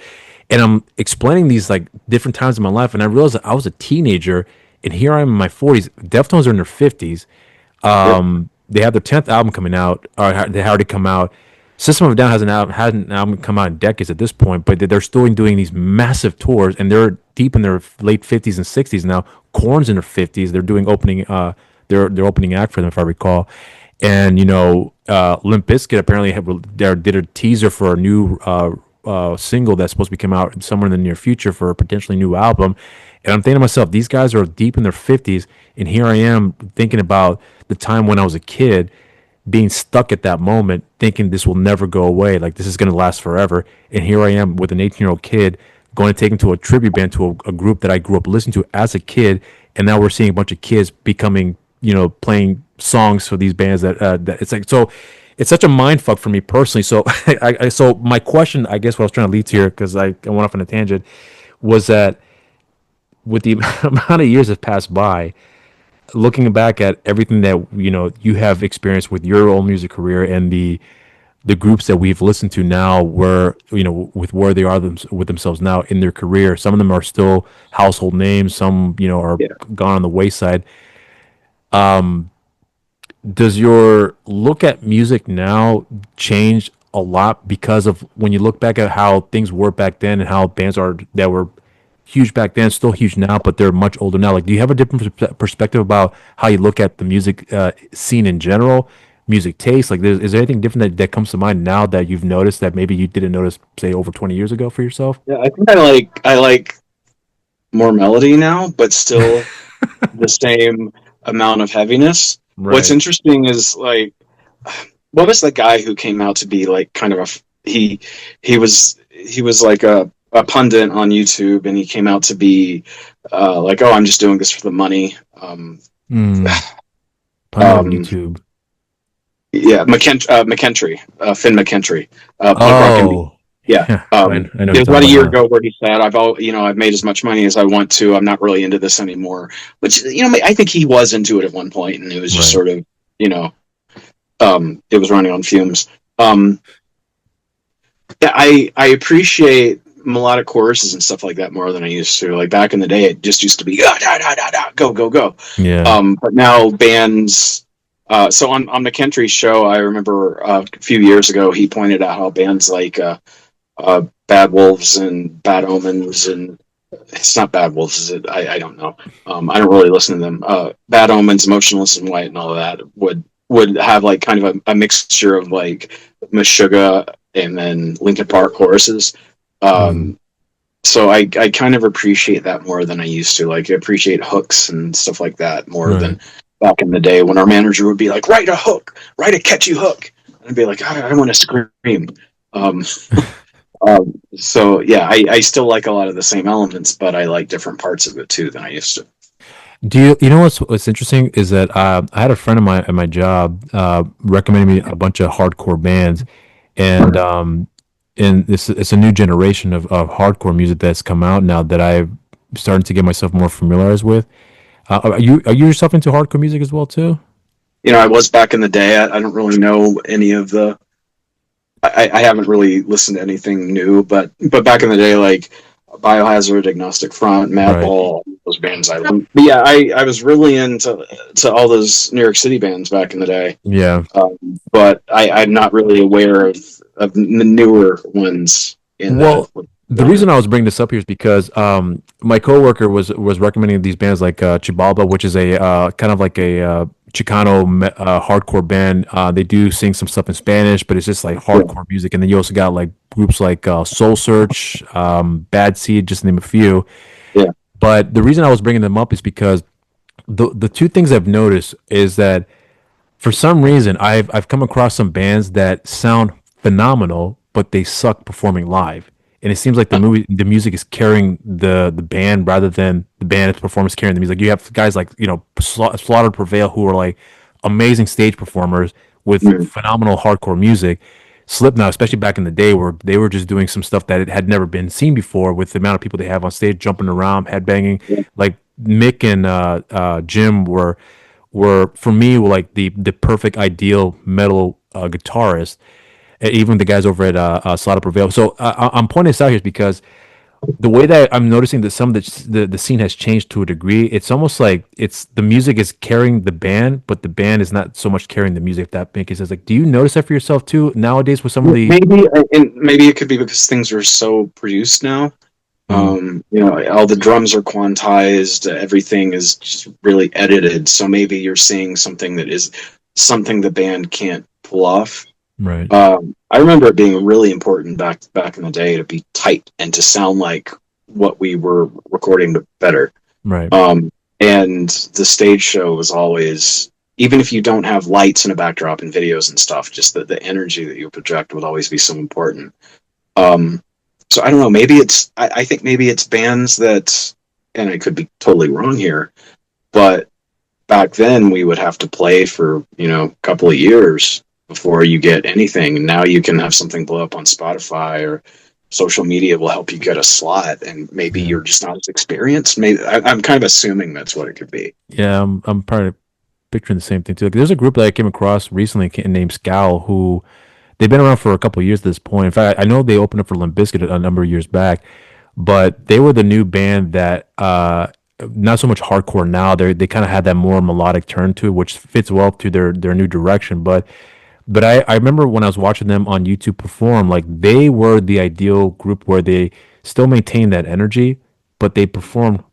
and I'm explaining these like different times in my life, and I realized that I was a teenager, and here I am in my 40s. Deftones are in their 50s. They have their 10th album coming out, or they already come out. System of a Down hasn't an album come out in decades at this point, but they're still doing these massive tours, and they're deep in their late 50s and 60s now. Korn's in their 50s. They're doing opening their opening act for them, if I recall. And Limp Bizkit apparently did a teaser for a new single that's supposed to be coming out somewhere in the near future for a potentially new album. And I'm thinking to myself, these guys are deep in their 50s, and here I am thinking about the time when I was a kid, being stuck at that moment, thinking this will never go away, like this is going to last forever. And here I am with an 18-year-old kid going to take him to a tribute band to a group that I grew up listening to as a kid, and now we're seeing a bunch of kids becoming, playing songs for these bands that it's like, so it's such a mind fuck for me personally. So so my question, I guess what I was trying to lead to here, because I went off on a tangent, was that with the amount of years that passed by, looking back at everything that you have experienced with your own music career and the groups that we've listened to now, where with where they are with themselves now in their career, some of them are still household names, some are gone on the wayside. Does your look at music now change a lot because of when you look back at how things were back then and how bands are that were huge back then, still huge now, but they're much older now? Like, do you have a different perspective about how you look at the music scene in general, music taste? Like, is there anything different that comes to mind now that you've noticed that maybe you didn't notice, say, over 20 years ago for yourself? Yeah, I think I like more melody now, but still the same amount of heaviness. Right. What's interesting is, like, what was the guy who came out to be like kind of he was like a pundit on YouTube, and he came out to be like, oh, I'm just doing this for the money. Pundit on YouTube. Yeah, McKentry, Finn McKentry. Yeah. I know it was about a year ago where he said, I've made as much money as I want to. I'm not really into this anymore. Which, I think he was into it at one point, and it was just sort of, it was running on fumes. I appreciate melodic choruses and stuff like that more than I used to. Like, back in the day, it just used to be go, go, go. Yeah. But now bands. So on McKentry's show, I remember a few years ago, he pointed out how bands like Bad Wolves and Bad Omens, and it's not Bad Wolves, is it? I don't know. I don't really listen to them. Bad Omens, Motionless in White, and all of that would have like kind of a mixture of like Meshuggah and then Linkin Park choruses. So I kind of appreciate that more than I used to. Like, I appreciate hooks and stuff like that more than back in the day when our manager would be like, write a hook, write a catchy hook. And I'd be like, I want to scream. So yeah, I still like a lot of the same elements, but I like different parts of it too than I used to. Do you know what's interesting is that I had a friend of mine at my job recommended me a bunch of hardcore bands, and it's a new generation of hardcore music that's come out now that I'm starting to get myself more familiarized with. Are you yourself into hardcore music as well too? I was back in the day. I don't really know any of the. I haven't really listened to anything new, but back in the day, like Biohazard, Agnostic Front, Right. Madball, those bands I love. But yeah, I was really into all those New York City bands back in the day. Yeah. But I'm not really aware of the newer ones in Well, the the reason I was bringing this up here is because my coworker was recommending these bands like Chibalba, which is a kind of like a Chicano hardcore band. They do sing some stuff in Spanish, but it's just like hardcore music. And then you also got like groups like Soul Search, Bad Seed, just to name a few. Yeah. But the reason I was bringing them up is because the two things I've noticed is that for some reason I've come across some bands that sound phenomenal, but they suck performing live. And it seems like the music is carrying the band rather than the band's performance carrying the music. You have guys like Slaughter Prevail who are like amazing stage performers with phenomenal hardcore music. Slipknot, especially back in the day, where they were just doing some stuff that it had never been seen before with the amount of people they have on stage jumping around, headbanging. Like Mick and Jim were for me like the perfect ideal metal guitarist. Even the guys over at Slaughter Prevail. So I'm pointing this out here because the way that I'm noticing that some of the scene has changed to a degree, it's almost like it's the music is carrying the band, but the band is not so much carrying the music. If that makes sense. Like, do you notice that for yourself too nowadays with some of the maybe it could be because things are so produced now. All the drums are quantized, everything is just really edited. So maybe you're seeing something that is something the band can't pull off. Right. I remember it being really important back in the day to be tight and to sound like what we were recording better. Right. And the stage show was always, even if you don't have lights and a backdrop and videos and stuff, just the energy that you project would always be so important. So I don't know, maybe I think maybe it's bands that, and I could be totally wrong here, but back then we would have to play for, a couple of years before you get anything. Now you can have something blow up on Spotify, or social media will help you get a slot, and maybe you're just not as experienced. Maybe I'm kind of assuming that's what it could be. Yeah, I'm probably picturing the same thing too. Like, there's a group that I came across recently named Scowl who they've been around for a couple of years at this point. In fact, I know they opened up for Limp Bizkit a number of years back, but they were the new band that not so much hardcore now. They kind of had that more melodic turn to it, which fits well to their new direction. But I remember when I was watching them on YouTube perform, like they were the ideal group where they still maintain that energy, but they performed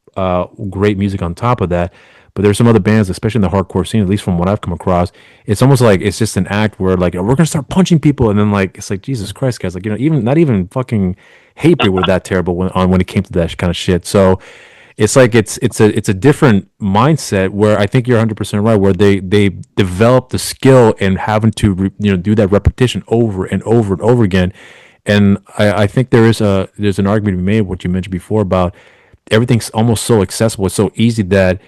great music on top of that. But there's some other bands, especially in the hardcore scene, at least from what I've come across, it's almost like it's just an act where like we're gonna start punching people, and then like it's like Jesus Christ, guys, like even not even fucking Hatebreed were that terrible when it came to that kind of shit. So it's like it's a different mindset where I think you're 100% right, where they develop the skill and having to do that repetition over and over and over again. And I think there's an argument to be made, what you mentioned before, about everything's almost so accessible, it's so easy that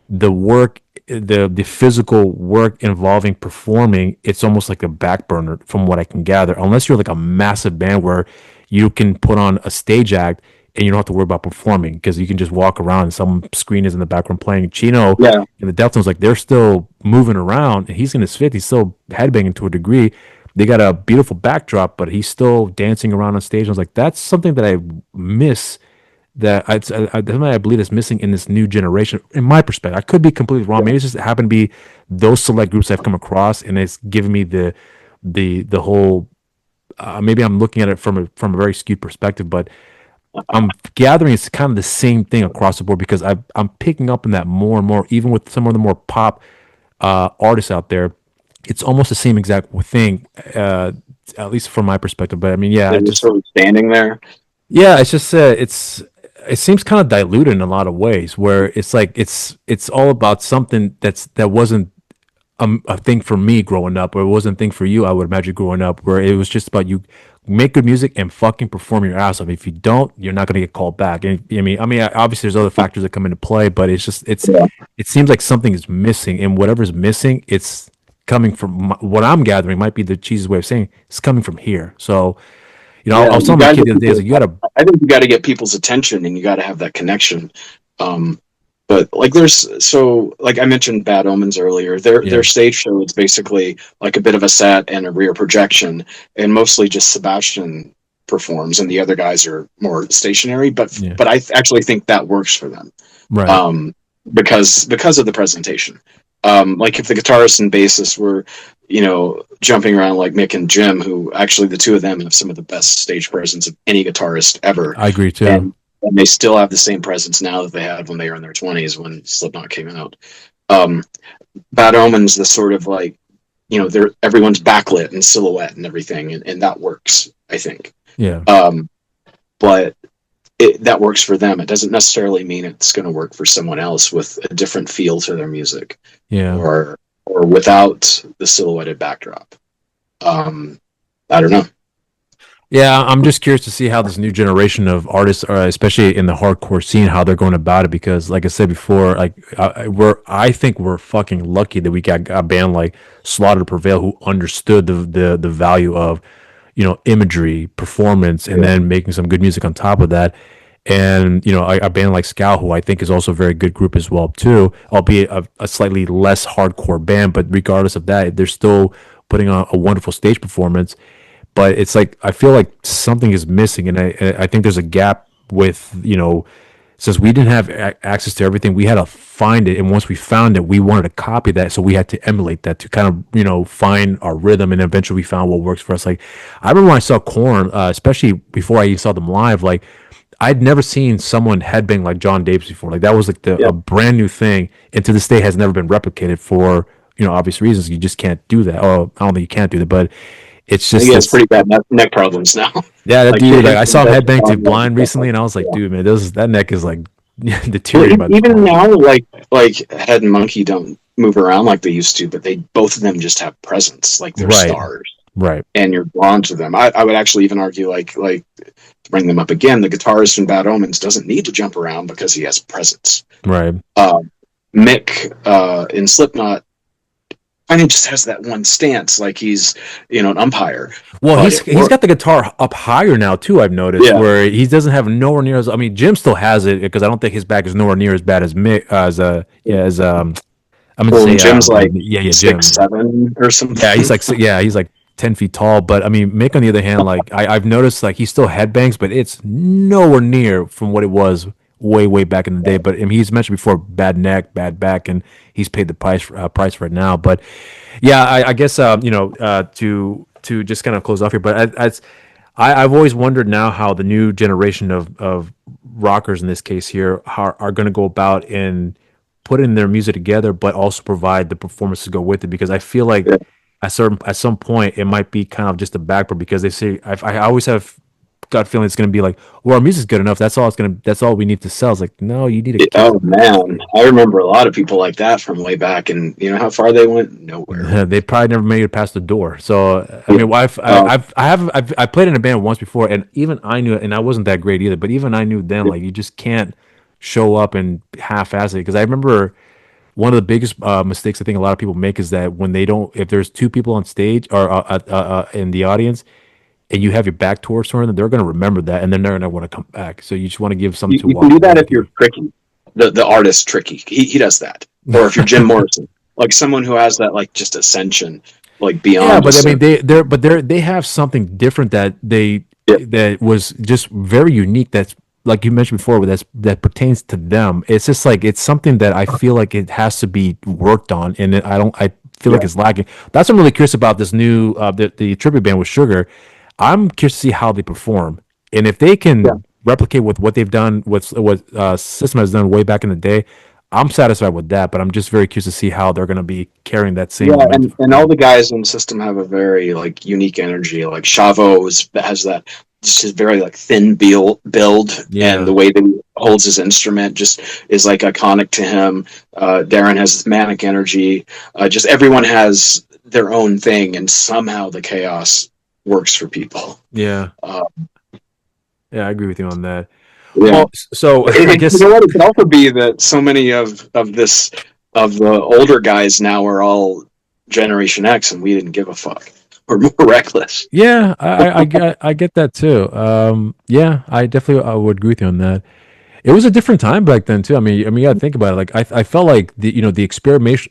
the physical work involving performing, it's almost like a back burner from what I can gather, unless you're like a massive band where you can put on a stage act and you don't have to worry about performing because you can just walk around and some screen is in the background playing. Chino and the Deftones, like they're still moving around and he's in his fifth. He's still headbanging to a degree. They got a beautiful backdrop, but he's still dancing around on stage. I was like, that's something that I miss. I believe is missing in this new generation. In my perspective, I could be completely wrong. Maybe it's just happened to be those select groups I've come across, and it's given me the whole. Maybe I'm looking at it from a very skewed perspective, but I'm gathering it's kind of the same thing across the board because I'm picking up on that more and more, even with some of the more pop artists out there. It's almost the same exact thing, at least from my perspective. But I mean, yeah, just sort of standing there. Yeah, it's just it seems kind of diluted in a lot of ways, where it's like it's all about something that wasn't a thing for me growing up, or it wasn't a thing for you, I would imagine, growing up, where it was just about you make good music and fucking perform your ass off. If you don't, you're not going to get called back. And I mean, obviously there's other factors that come into play, but it's just it seems like something is missing, and whatever's missing, it's coming from what I'm gathering might be the cheese's way of saying it's coming from here. So. I was telling my kid the other day, like, I think you got to get people's attention, and you got to have that connection. But like, like I mentioned Bad Omens earlier, their stage show is basically like a bit of a set and a rear projection, and mostly just Sebastian performs, and the other guys are more stationary. But Yeah. but I actually think that works for them, Right. because of the presentation. Like if the guitarist and bassist were, jumping around like Mick and Jim, who actually the two of them have some of the best stage presence of any guitarist ever, I agree too. and they still have the same presence now that they had when they were in their 20s when Slipknot came out. Bad Omens, the sort of like, they're everyone's backlit and silhouette and everything, and that works, I think. Yeah. But that works for them. It doesn't necessarily mean it's going to work for someone else with a different feel to their music, Yeah. or without the silhouetted backdrop. I don't know. Yeah, I'm just curious to see how this new generation of artists, especially in the hardcore scene, how they're going about it. Because, like I said before, like I think we're fucking lucky that we got a band like Slaughter to Prevail who understood the value of, imagery, performance, and then making some good music on top of that. And a band like Scout, who I think is also a very good group as well too, albeit a slightly less hardcore band, but regardless of that, they're still putting on a wonderful stage performance. But it's like I feel like something is missing, and I think there's a gap with, since we didn't have access to everything, we had to find it, and once we found it, we wanted to copy that, so we had to emulate that to kind of find our rhythm, and eventually we found what works for us. Like I remember when I saw Korn, especially before I even saw them live, like I'd never seen someone headbang like John Davis before. Like that was like a brand new thing, and to this day has never been replicated for obvious reasons. You just can't do that. Oh, I don't think you can't do that, but it's just he has pretty bad neck problems now. Yeah, that dude. Like I saw him headbang to Blind recently, and I was like, dude, man, that neck is like deteriorating. Well, even now, like Head and Monkey don't move around like they used to, but both of them just have presence, like they're stars, right? And you're drawn to them. I would actually even argue, like to bring them up again, the guitarist in Bad Omens doesn't need to jump around because he has presence, right? Mick in Slipknot, and he just has that one stance, like he's an umpire. Well, he's got the guitar up higher now too. I've noticed where he doesn't have nowhere near as. I mean, Jim still has it because I don't think his back is nowhere near as bad as Mick. I'm gonna say Jim's like Jim 6'7" or something. Yeah, he's like 10 feet tall. But I mean, Mick on the other hand, like I've noticed, like he still headbangs, but it's nowhere near from what it was way back in the day. But I mean, he's mentioned before bad neck, bad back, and he's paid the price for it now. But yeah, I guess to just kind of close off here, but I've always wondered now how the new generation of rockers in this case here are going to go about in putting their music together, but also provide the performance to go with it. Because I feel like at some point it might be kind of just a backboard, because they say I always have gut feeling it's going to be like, well, our music's good enough. That's all we need to sell. It's like, no, you need to. Oh man, I remember a lot of people like that from way back, and you know how far they went? Nowhere. They probably never made it past the door. So I mean, I played in a band once before, and even I knew it, and I wasn't that great either. But even I knew then, like, you just can't show up and half-ass it. Because I remember one of the biggest mistakes I think a lot of people make is that when they don't, if there's two people on stage or in the audience, and you have your back towards them, they're going to remember that, and then they're going to want to come back. So you just want to give something to you walk. You can do that if you're tricky. The artist tricky. He does that. Or if you're Jim Morrison, like someone who has that, like, just ascension, like beyond. Yeah, but I mean, they have something different that that was just very unique. That's like you mentioned before, that pertains to them. It's just like it's something that I feel like it has to be worked on, and I feel like it's lacking. That's what I'm really curious about this new the tribute band with Sugar. I'm curious to see how they perform, and if they can replicate with what they've done, what System has done way back in the day. I'm satisfied with that, but I'm just very curious to see how they're going to be carrying that same. Yeah, and all the guys in System have a very, like, unique energy. Like Chavo has that just very, like, thin build, and the way that he holds his instrument just is, like, iconic to him. Darren has this manic energy. Just everyone has their own thing, and somehow the chaos works for people. Yeah. Yeah, I agree with you on that. Yeah. Well, so I guess you know what? It could also be that so many of the older guys now are all Generation X, and we didn't give a fuck. We're more reckless. Yeah, I get that too. Yeah, I definitely would agree with you on that. It was a different time back then too. You got to think about it. Like I felt like the experimentation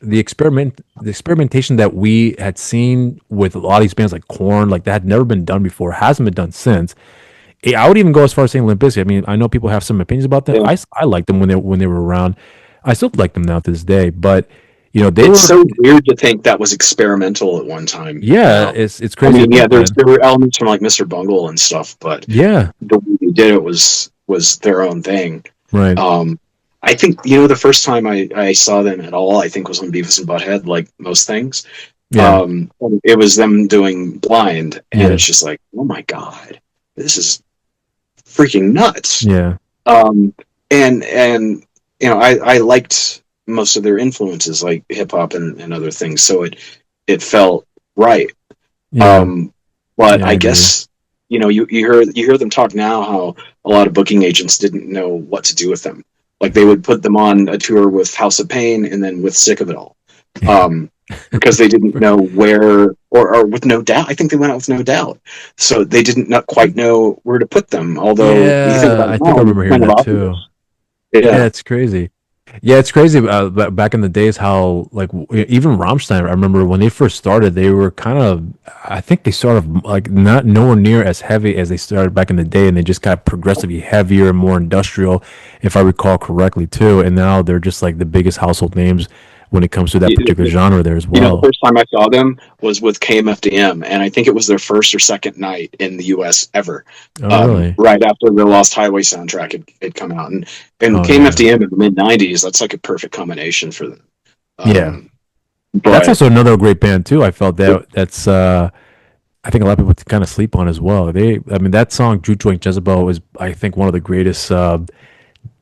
that we had seen with a lot of these bands like Korn, like that had never been done before, hasn't been done since. I would even go as far as saying Limp Bizkit. I mean, I know people have some opinions about them. Yeah. I liked them when they were around. I still like them now to this day. But they It's were so weird to think that was experimental at one time. yeah, it's crazy. I mean, yeah, there were elements from like Mr. Bungle and stuff, but yeah, the way they did it was their own thing. right. I think the first time I saw them at all, I think was on Beavis and Butthead, like most things. Yeah, It was them doing Blind, and Yeah. it's just like, oh my god, this is freaking nuts. yeah, And I liked most of their influences, like hip hop and other things, so it felt right. yeah. But Yeah, I I agree. guess you hear them talk now how a lot of booking agents didn't know what to do with them. Like they would put them on a tour with House of Pain and then with Sick of It All, because they didn't know where, or with No Doubt. I think they went out with No Doubt, so they didn't not quite know where to put them. Although you think Yeah, about it I now, think I remember it's hearing kind of that too. obvious. Yeah, Yeah, it's crazy. Yeah, it's crazy. Back in the days, how like even Rammstein, I remember when they first started, they were kind of, I think they started like not nowhere near as heavy as they started back in the day, and they just got progressively heavier and more industrial, if I recall correctly too. And now they're just like the biggest household names when it comes to that particular genre there as the well. first time I saw them was with KMFDM, and I think it was their first or second night in the U.S. ever. Oh, really? Right after the Lost Highway soundtrack had come out, and Oh, yeah. KMFDM in the mid '90s, that's like a perfect combination for them. Yeah. That's But also another great band too. I felt that's I think a lot of people kind of sleep on as well. I mean, that song "Juke Joint Jezebel" is, I think, one of the greatest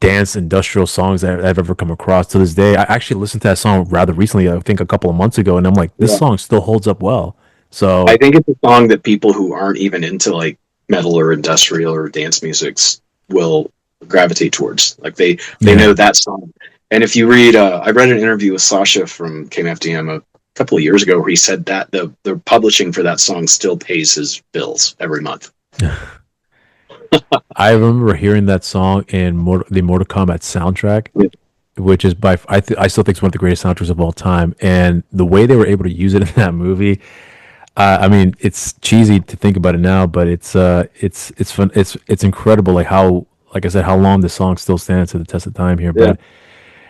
dance industrial songs that I've ever come across to this day. I actually listened to that song rather recently, I think a couple of months ago, and I'm like, this yeah, song still holds up well. I So think it's a song that people who aren't even into like metal or industrial or dance musics will gravitate towards. Like they yeah, know that song. And if you read, I read an interview with Sasha from KMFDM a couple of years ago where he said that the publishing for that song still pays his bills every month. I remember hearing that song in the Mortal Kombat soundtrack, Yeah, which is I still think it's one of the greatest soundtracks of all time. And the way they were able to use it in that movie, I mean, it's cheesy to think about it now, but it's fun. It's incredible, like how, like I said, how long the song still stands to the test of time here. yeah. But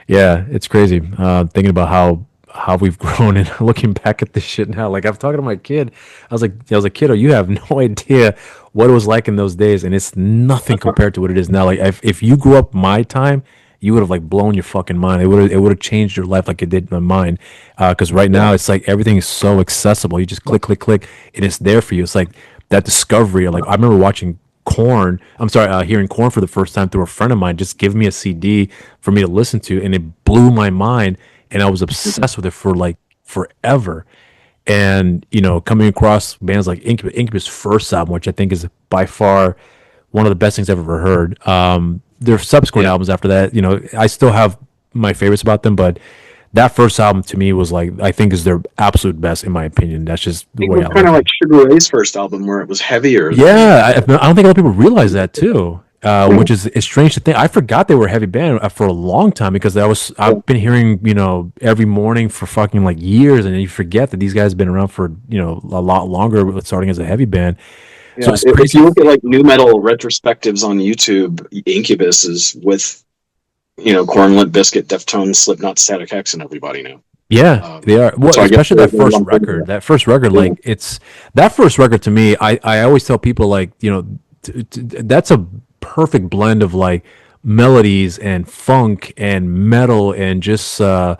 yeah, it's crazy. Thinking about how we've grown and looking back at this shit now. Like I'm talking to my kid, I was like, kiddo, you have no idea what it was like in those days, and it's nothing compared to what it is now. Like if you grew up my time, you would have like blown your fucking mind. It would have changed your life like it did my mine. Because right Yeah. now it's like everything is so accessible. You just click, click, click, and it's there for you. It's like that discovery. Like I remember watching Corn. I'm sorry, hearing Corn for the first time through a friend of mine. Just give me a CD for me to listen to, and it blew my mind. And I was obsessed with it for like forever. And coming across bands like Incubus' first album, which I think is by far one of the best things I've ever heard. Their subsequent Yeah. albums after that, I still have my favorites about them, but that first album to me was like, I think is their absolute best in my opinion. That's just the It way was I kind like of it. like Sugar Ray's first album where it was heavier than Yeah, I don't think a lot of people realize that too. Which is it's strange to think. I forgot they were a heavy band for a long time because yeah. I've been hearing every morning for fucking like years, and then you forget that these guys have been around for a lot longer, starting as a heavy band. So Yeah, it's if crazy. you look at like new metal retrospectives on YouTube, Incubus is with Korn, Limp Bizkit, Deftones, Slipknot, Static X, and everybody now. Yeah, they are. Well, So I guess especially they're that first lumped into record. that. That first record, Yeah, like it's that first record to me. I always tell people like that's a perfect blend of like melodies and funk and metal and just to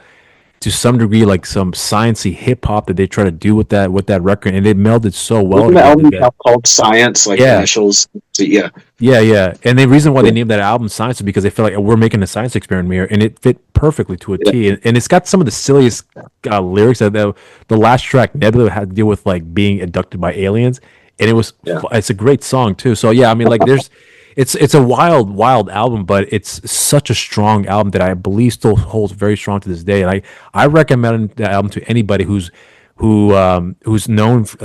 some degree like some sciencey hip hop that they try to do with that record, and it melded so well wasn't the together album that called Science, like yeah. initials? So, yeah, Yeah, yeah. And the reason why they yeah, named that album Science is because they feel like we're making a science experiment here, and it fit perfectly to a yeah, T. And it's got some of the silliest lyrics. That the last track, Nebula, had to deal with like being abducted by aliens, and yeah. it's a great song too. So yeah, I mean, like it's a wild album, but it's such a strong album that I believe still holds very strong to this day. And I recommend that album to anybody who's known for,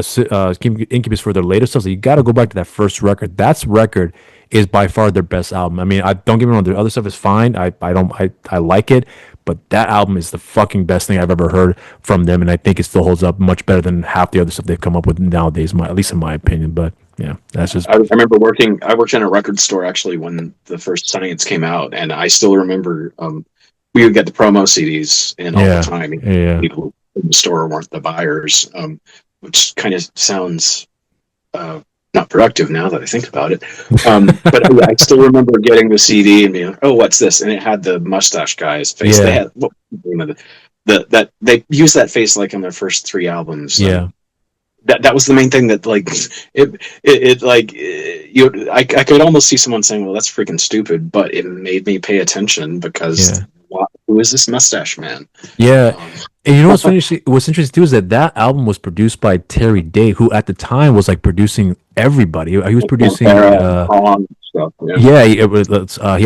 Incubus for their latest stuff. So you got to go back to that first record. That's record is by far their best album. I mean, I don't get me wrong. The other stuff is fine. I like it, but that album is the fucking best thing I've ever heard from them, and I think it still holds up much better than half the other stuff they've come up with nowadays. At least in my opinion. But yeah, that's just. I remember working. I worked in a record store actually when the first Science came out, and I still remember we would get the promo CDs in all the time. Yeah. People in the store weren't the buyers, which kind of sounds not productive now that I think about it. But I still remember getting the CD and being like, "Oh, what's this?" And it had the mustache guy's face. Yeah. They had what was the name of that they used that face like on their first 3 albums. Yeah. That was the main thing that like I could almost see someone saying, "Well, that's freaking stupid," but it made me pay attention because who is this mustache man? Yeah. And you know what's interesting too is that album was produced by Terry Day, who at the time was like producing everybody. He was producing stuff, he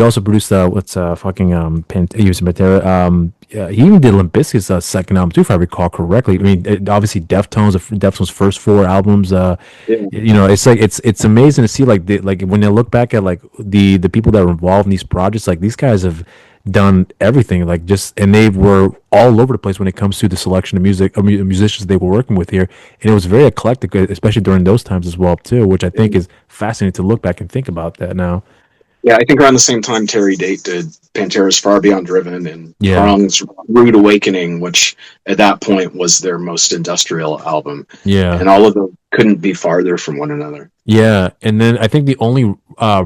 also produced he was in Pantera. He even did Limp Bizkit's second album too, if I recall correctly. I mean, obviously Deftones' first 4 albums. You know, it's like it's amazing to see like when they look back at like the people that were involved in these projects, like these guys have done everything, and they were all over the place when it comes to the selection of musicians they were working with here, and it was very eclectic, especially during those times as well too, which I think is fascinating to look back and think about that now. Yeah, I think around the same time Terry Date did Pantera's Far Beyond Driven and Prong's Rude Awakening, which at that point was their most industrial album. Yeah. And all of them couldn't be farther from one another. Yeah. And then I think the only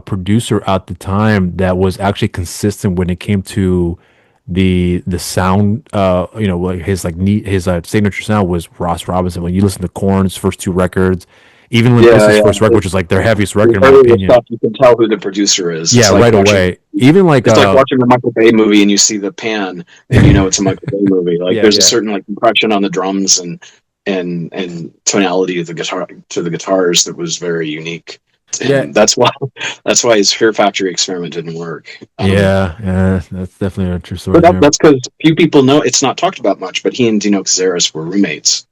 producer at the time that was actually consistent when it came to the sound, like his signature sound was Ross Robinson. When you listen to Korn's first 2 records, even with this first record, which is like their heaviest record in my opinion, you can tell who the producer is. Yeah, like right away. Even like it's like watching a Michael Bay movie and you see the pan and you know it's a Michael Bay movie. Like there's a certain like compression on the drums and tonality of the guitars that was very unique. And that's why his Fear Factory experiment didn't work. That's definitely a true story. But that's because few people know, it's not talked about much, but he and Dino Cazares were roommates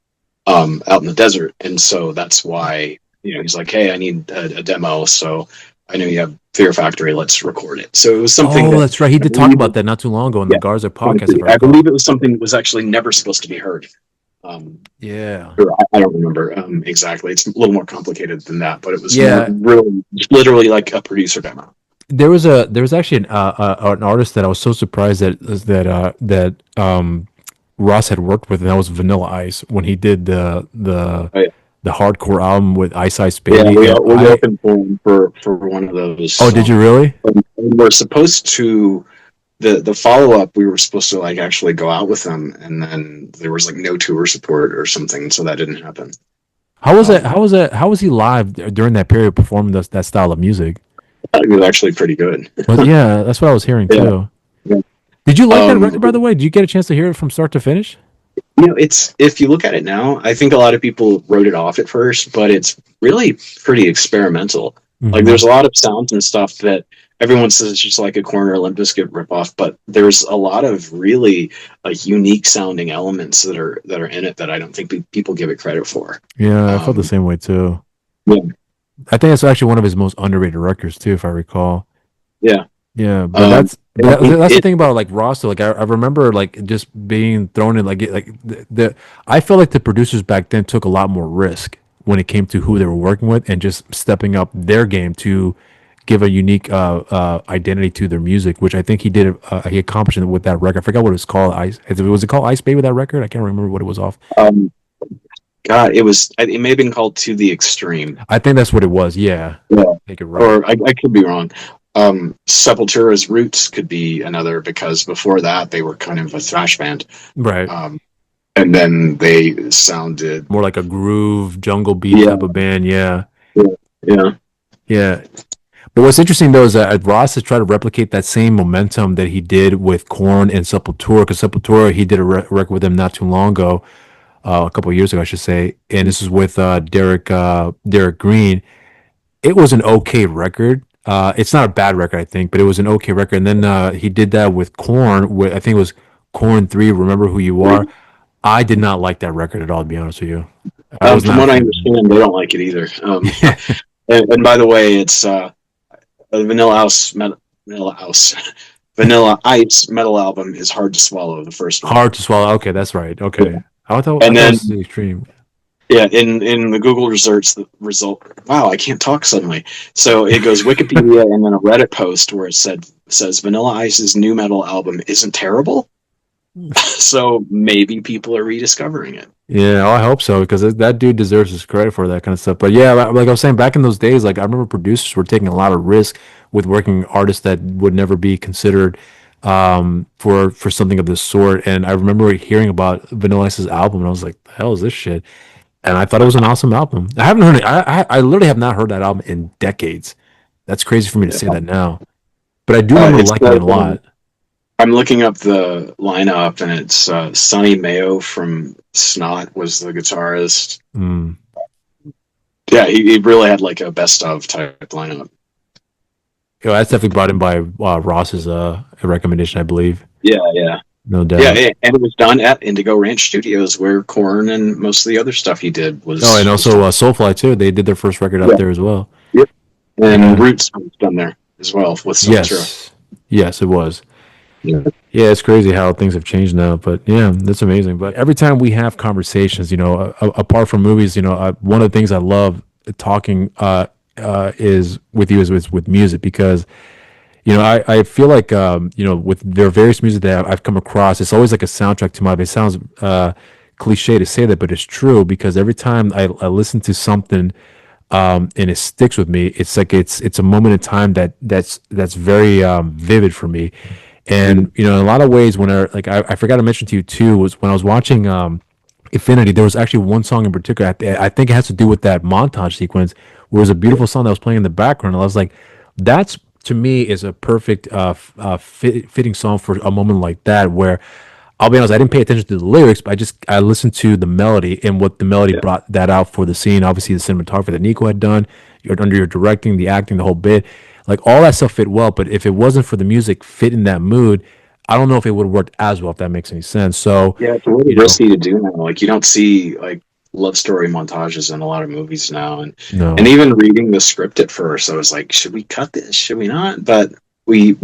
out in the desert, and so that's why he's like, hey, I need a demo, so I know you have Fear Factory, let's record it. So it was something that's right, he did talk about that not too long ago in the Garza podcast. I believe it was something that was actually never supposed to be heard. I don't remember exactly. It's a little more complicated than that, but it was really literally like a producer demo. There was actually an artist that I was so surprised that Ross had worked with, and that was Vanilla Ice when he did the hardcore album with Ice Ice Baby. Yeah, we opened for one of those. Oh, did you really? We're supposed to the follow up. We were supposed to like actually go out with them, and then there was like no tour support or something, so that didn't happen. How was that? How was he live during that period performing that style of music? I thought he was actually pretty good. Well, yeah, that's what I was hearing too. Yeah. Did you like that record, by the way? Did you get a chance to hear it from start to finish? It's, if you look at it now, I think a lot of people wrote it off at first, but it's really pretty experimental. Mm-hmm. Like there's a lot of sounds and stuff that everyone says it's just like a Korn or Limp Bizkit ripoff, but there's a lot of really like unique sounding elements that are in it that I don't think people give it credit for. Yeah, I felt the same way too. Yeah. I think it's actually one of his most underrated records too, if I recall. Yeah. Yeah, but that's the thing about like Ross. So, like I remember like just being thrown in I felt like the producers back then took a lot more risk when it came to who they were working with and just stepping up their game to give a unique identity to their music, which I think he did. He accomplished it with that record. I forgot what it was called. Was it called Ice Baby, that record? I can't remember what it was off. God, it may have been called To the Extreme. I think that's what it was. Yeah. I think it right. Or I could be wrong. Sepultura's Roots could be another, because before that they were kind of a thrash band, right? And then they sounded more like a groove jungle beat type of band. Yeah. But what's interesting though is that Ross has tried to replicate that same momentum that he did with Korn and Sepultura, because Sepultura, he did a record with them not too long ago, a couple of years ago I should say, and this is with Derek Green. It was an okay record. It's not a bad record, I think, but it was an okay record. And then he did that with Korn. I think it was Korn 3, Remember Who You Are. I did not like that record at all, to be honest with you. I was From not a what I fan. understand, they don't like it either. And by the way, it's a Vanilla Ice metal album is hard to swallow. The first one, Hard to swallow. Okay, that's right. yeah. Okay. I thought And it then was the extreme. yeah, in the Google results, the result. Wow, I can't talk suddenly. So it goes Wikipedia and then a Reddit post where it says Vanilla Ice's new metal album isn't terrible. So maybe people are rediscovering it. Yeah, I hope so because that dude deserves his credit for that kind of stuff. But yeah, like I was saying, back in those days, like I remember producers were taking a lot of risk with working artists that would never be considered for something of this sort. And I remember hearing about Vanilla Ice's album, and I was like, "The hell is this shit?" And I thought it was an awesome album. I haven't heard it. I literally have not heard that album in decades. That's crazy for me to say that now, but I do remember It's liking it a lot. I'm looking up the lineup, and it's Sonny Mayo from Snot was the guitarist. Mm. Yeah, he really had like a best of type lineup. Yeah, that's definitely brought in by Ross's recommendation, I believe. Yeah. No doubt. Yeah, and it was done at Indigo Ranch Studios, where Korn and most of the other stuff he did was. Oh, and also Soulfly too. They did their first record out there as well. Yep. And Roots was done there as well with Sinatra. Yes, it was. Yeah, it's crazy how things have changed now, but yeah, that's amazing. But every time we have conversations, apart from movies, one of the things I love talking is with you is with music because I feel like with their various music that I've come across, it's always like a soundtrack to my life. It sounds cliche to say that, but it's true because every time I listen to something and it sticks with me, it's like it's a moment in time that's very vivid for me. And in a lot of ways, when I forgot to mention to you too, was when I was watching Affinity, there was actually one song in particular. I think it has to do with that montage sequence where it was a beautiful song that was playing in the background. And I was like, that's to me is a perfect fitting song for a moment like that where I'll be honest, I didn't pay attention to the lyrics, but I listened to the melody and what the melody brought that out for the scene. Obviously, the cinematography that Nico had done, under your directing, the acting, the whole bit, like all that stuff fit well. But if it wasn't for the music fit in that mood, I don't know if it would have worked as well, if that makes any sense. So yeah, it's really risky to do now. Like you don't see like love story montages in a lot of movies now, and even reading the script at first, I was like, should we cut this? Should we not? But we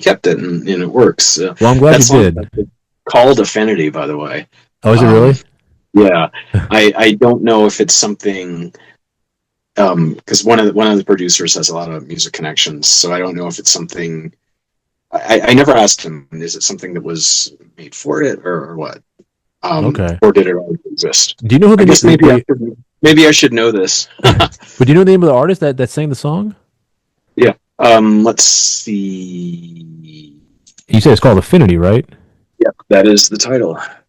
kept it, and it works. Well, I'm glad you did. Called Affinity, by the way. Oh, is it really? Yeah, I don't know if it's something. Because one of the producers has a lot of music connections, so I don't know if it's something. I never asked him. Is it something that was made for it, or what? Okay. Or did it already exist? Do you know who the name? Maybe I should know this. But do you know the name of the artist that sang the song? Yeah. Let's see. You said it's called Affinity, right? Yep, that is the title. Let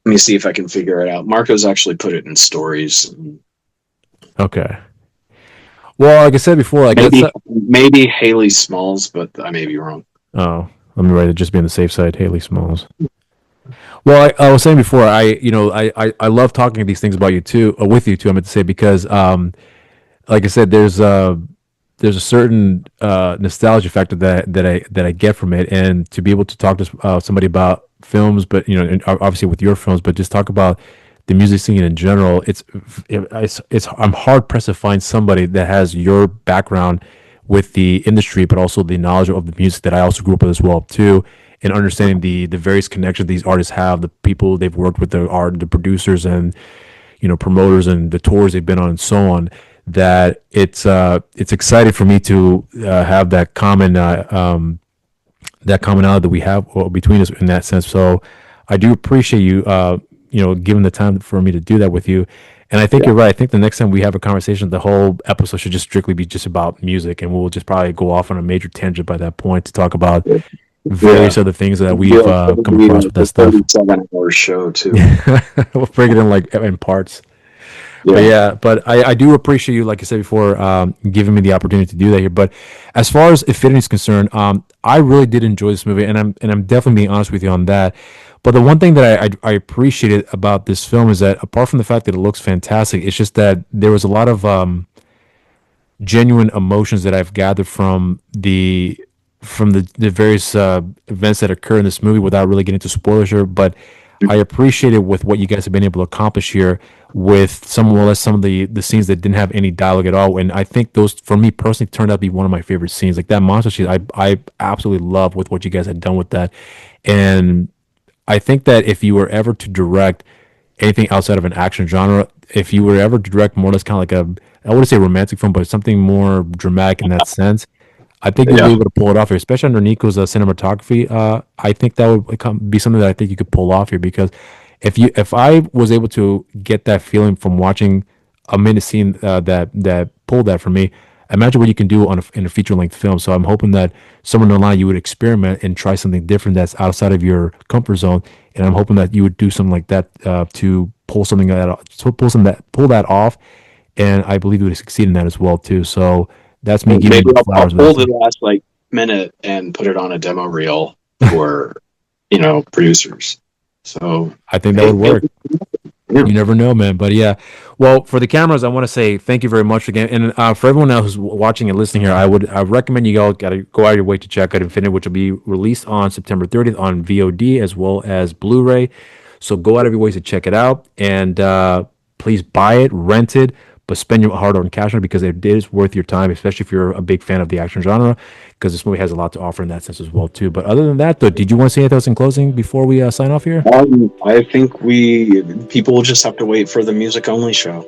me see if I can figure it out. Marco's actually put it in stories. Okay. Well, like I said before, maybe Haley Smalls, but I may be wrong. Oh, let me write it. Just be on the safe side, Haley Smalls. Well, I was saying before, I love talking these things about you too, with you too. I meant to say because, like I said, there's a certain nostalgia factor that I get from it, and to be able to talk to somebody about films, but and obviously with your films, but just talk about the music scene in general, it's I'm hard pressed to find somebody that has your background with the industry, but also the knowledge of the music that I also grew up with as well too, and understanding the various connections these artists have, the people they've worked with, the producers and promoters and the tours they've been on and so on. That it's exciting for me to have that commonality that we have between us in that sense. So I do appreciate you given the time for me to do that with you. And I think you're right. I think the next time we have a conversation, the whole episode should just strictly be just about music, and we'll just probably go off on a major tangent by that point to talk about various other things that we've come across with that stuff. 7-hour show too. We'll break it in in parts. But I do appreciate you, like I said before, giving me the opportunity to do that here. But as far as Affinity is concerned, I really did enjoy this movie, and I'm definitely being honest with you on that. But the one thing that I appreciated about this film is that apart from the fact that it looks fantastic, it's just that there was a lot of genuine emotions that I've gathered from the various events that occur in this movie without really getting into spoilers here. But I appreciated with what you guys have been able to accomplish here with some of the scenes that didn't have any dialogue at all. And I think those, for me personally, turned out to be one of my favorite scenes. Like that monster scene, I absolutely love with what you guys had done with that. And I think that if you were ever to direct anything outside of an action genre, if you were ever to direct more or less kind of like I wouldn't say romantic film, but something more dramatic in that sense, I think you'll be able to pull it off here, especially under Nico's cinematography. I think that would be something that I think you could pull off here, because if I was able to get that feeling from watching a minute scene that pulled that for me, imagine what you can do in a feature length film. So I'm hoping that somewhere down the line you would experiment and try something different that's outside of your comfort zone, and I'm hoping that you would do something like that to pull pull that off, and I believe you would succeed in that as well too. So that's me giving maybe you flowers. I'll pull the last like minute and put it on a demo reel for producers. So I think that would work. You never know, man. But yeah, well, for the cameras, I want to say thank you very much again. And for everyone else who's watching and listening here, I recommend you all got to go out of your way to check out Infinity, which will be released on September 30th on VOD as well as Blu-ray. So go out of your way to check it out, and please buy it, rent it, but spend your hard-earned cash on it, because it is worth your time, especially if you're a big fan of the action genre, because this movie has a lot to offer in that sense as well too. But other than that, though, did you want to say anything else in closing before we sign off here? I think people will just have to wait for the music only show.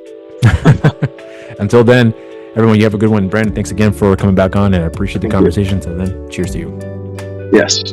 Until then, everyone, you have a good one. Brandon, thanks again for coming back on, and I appreciate the conversation. Until then, cheers to you. Yes.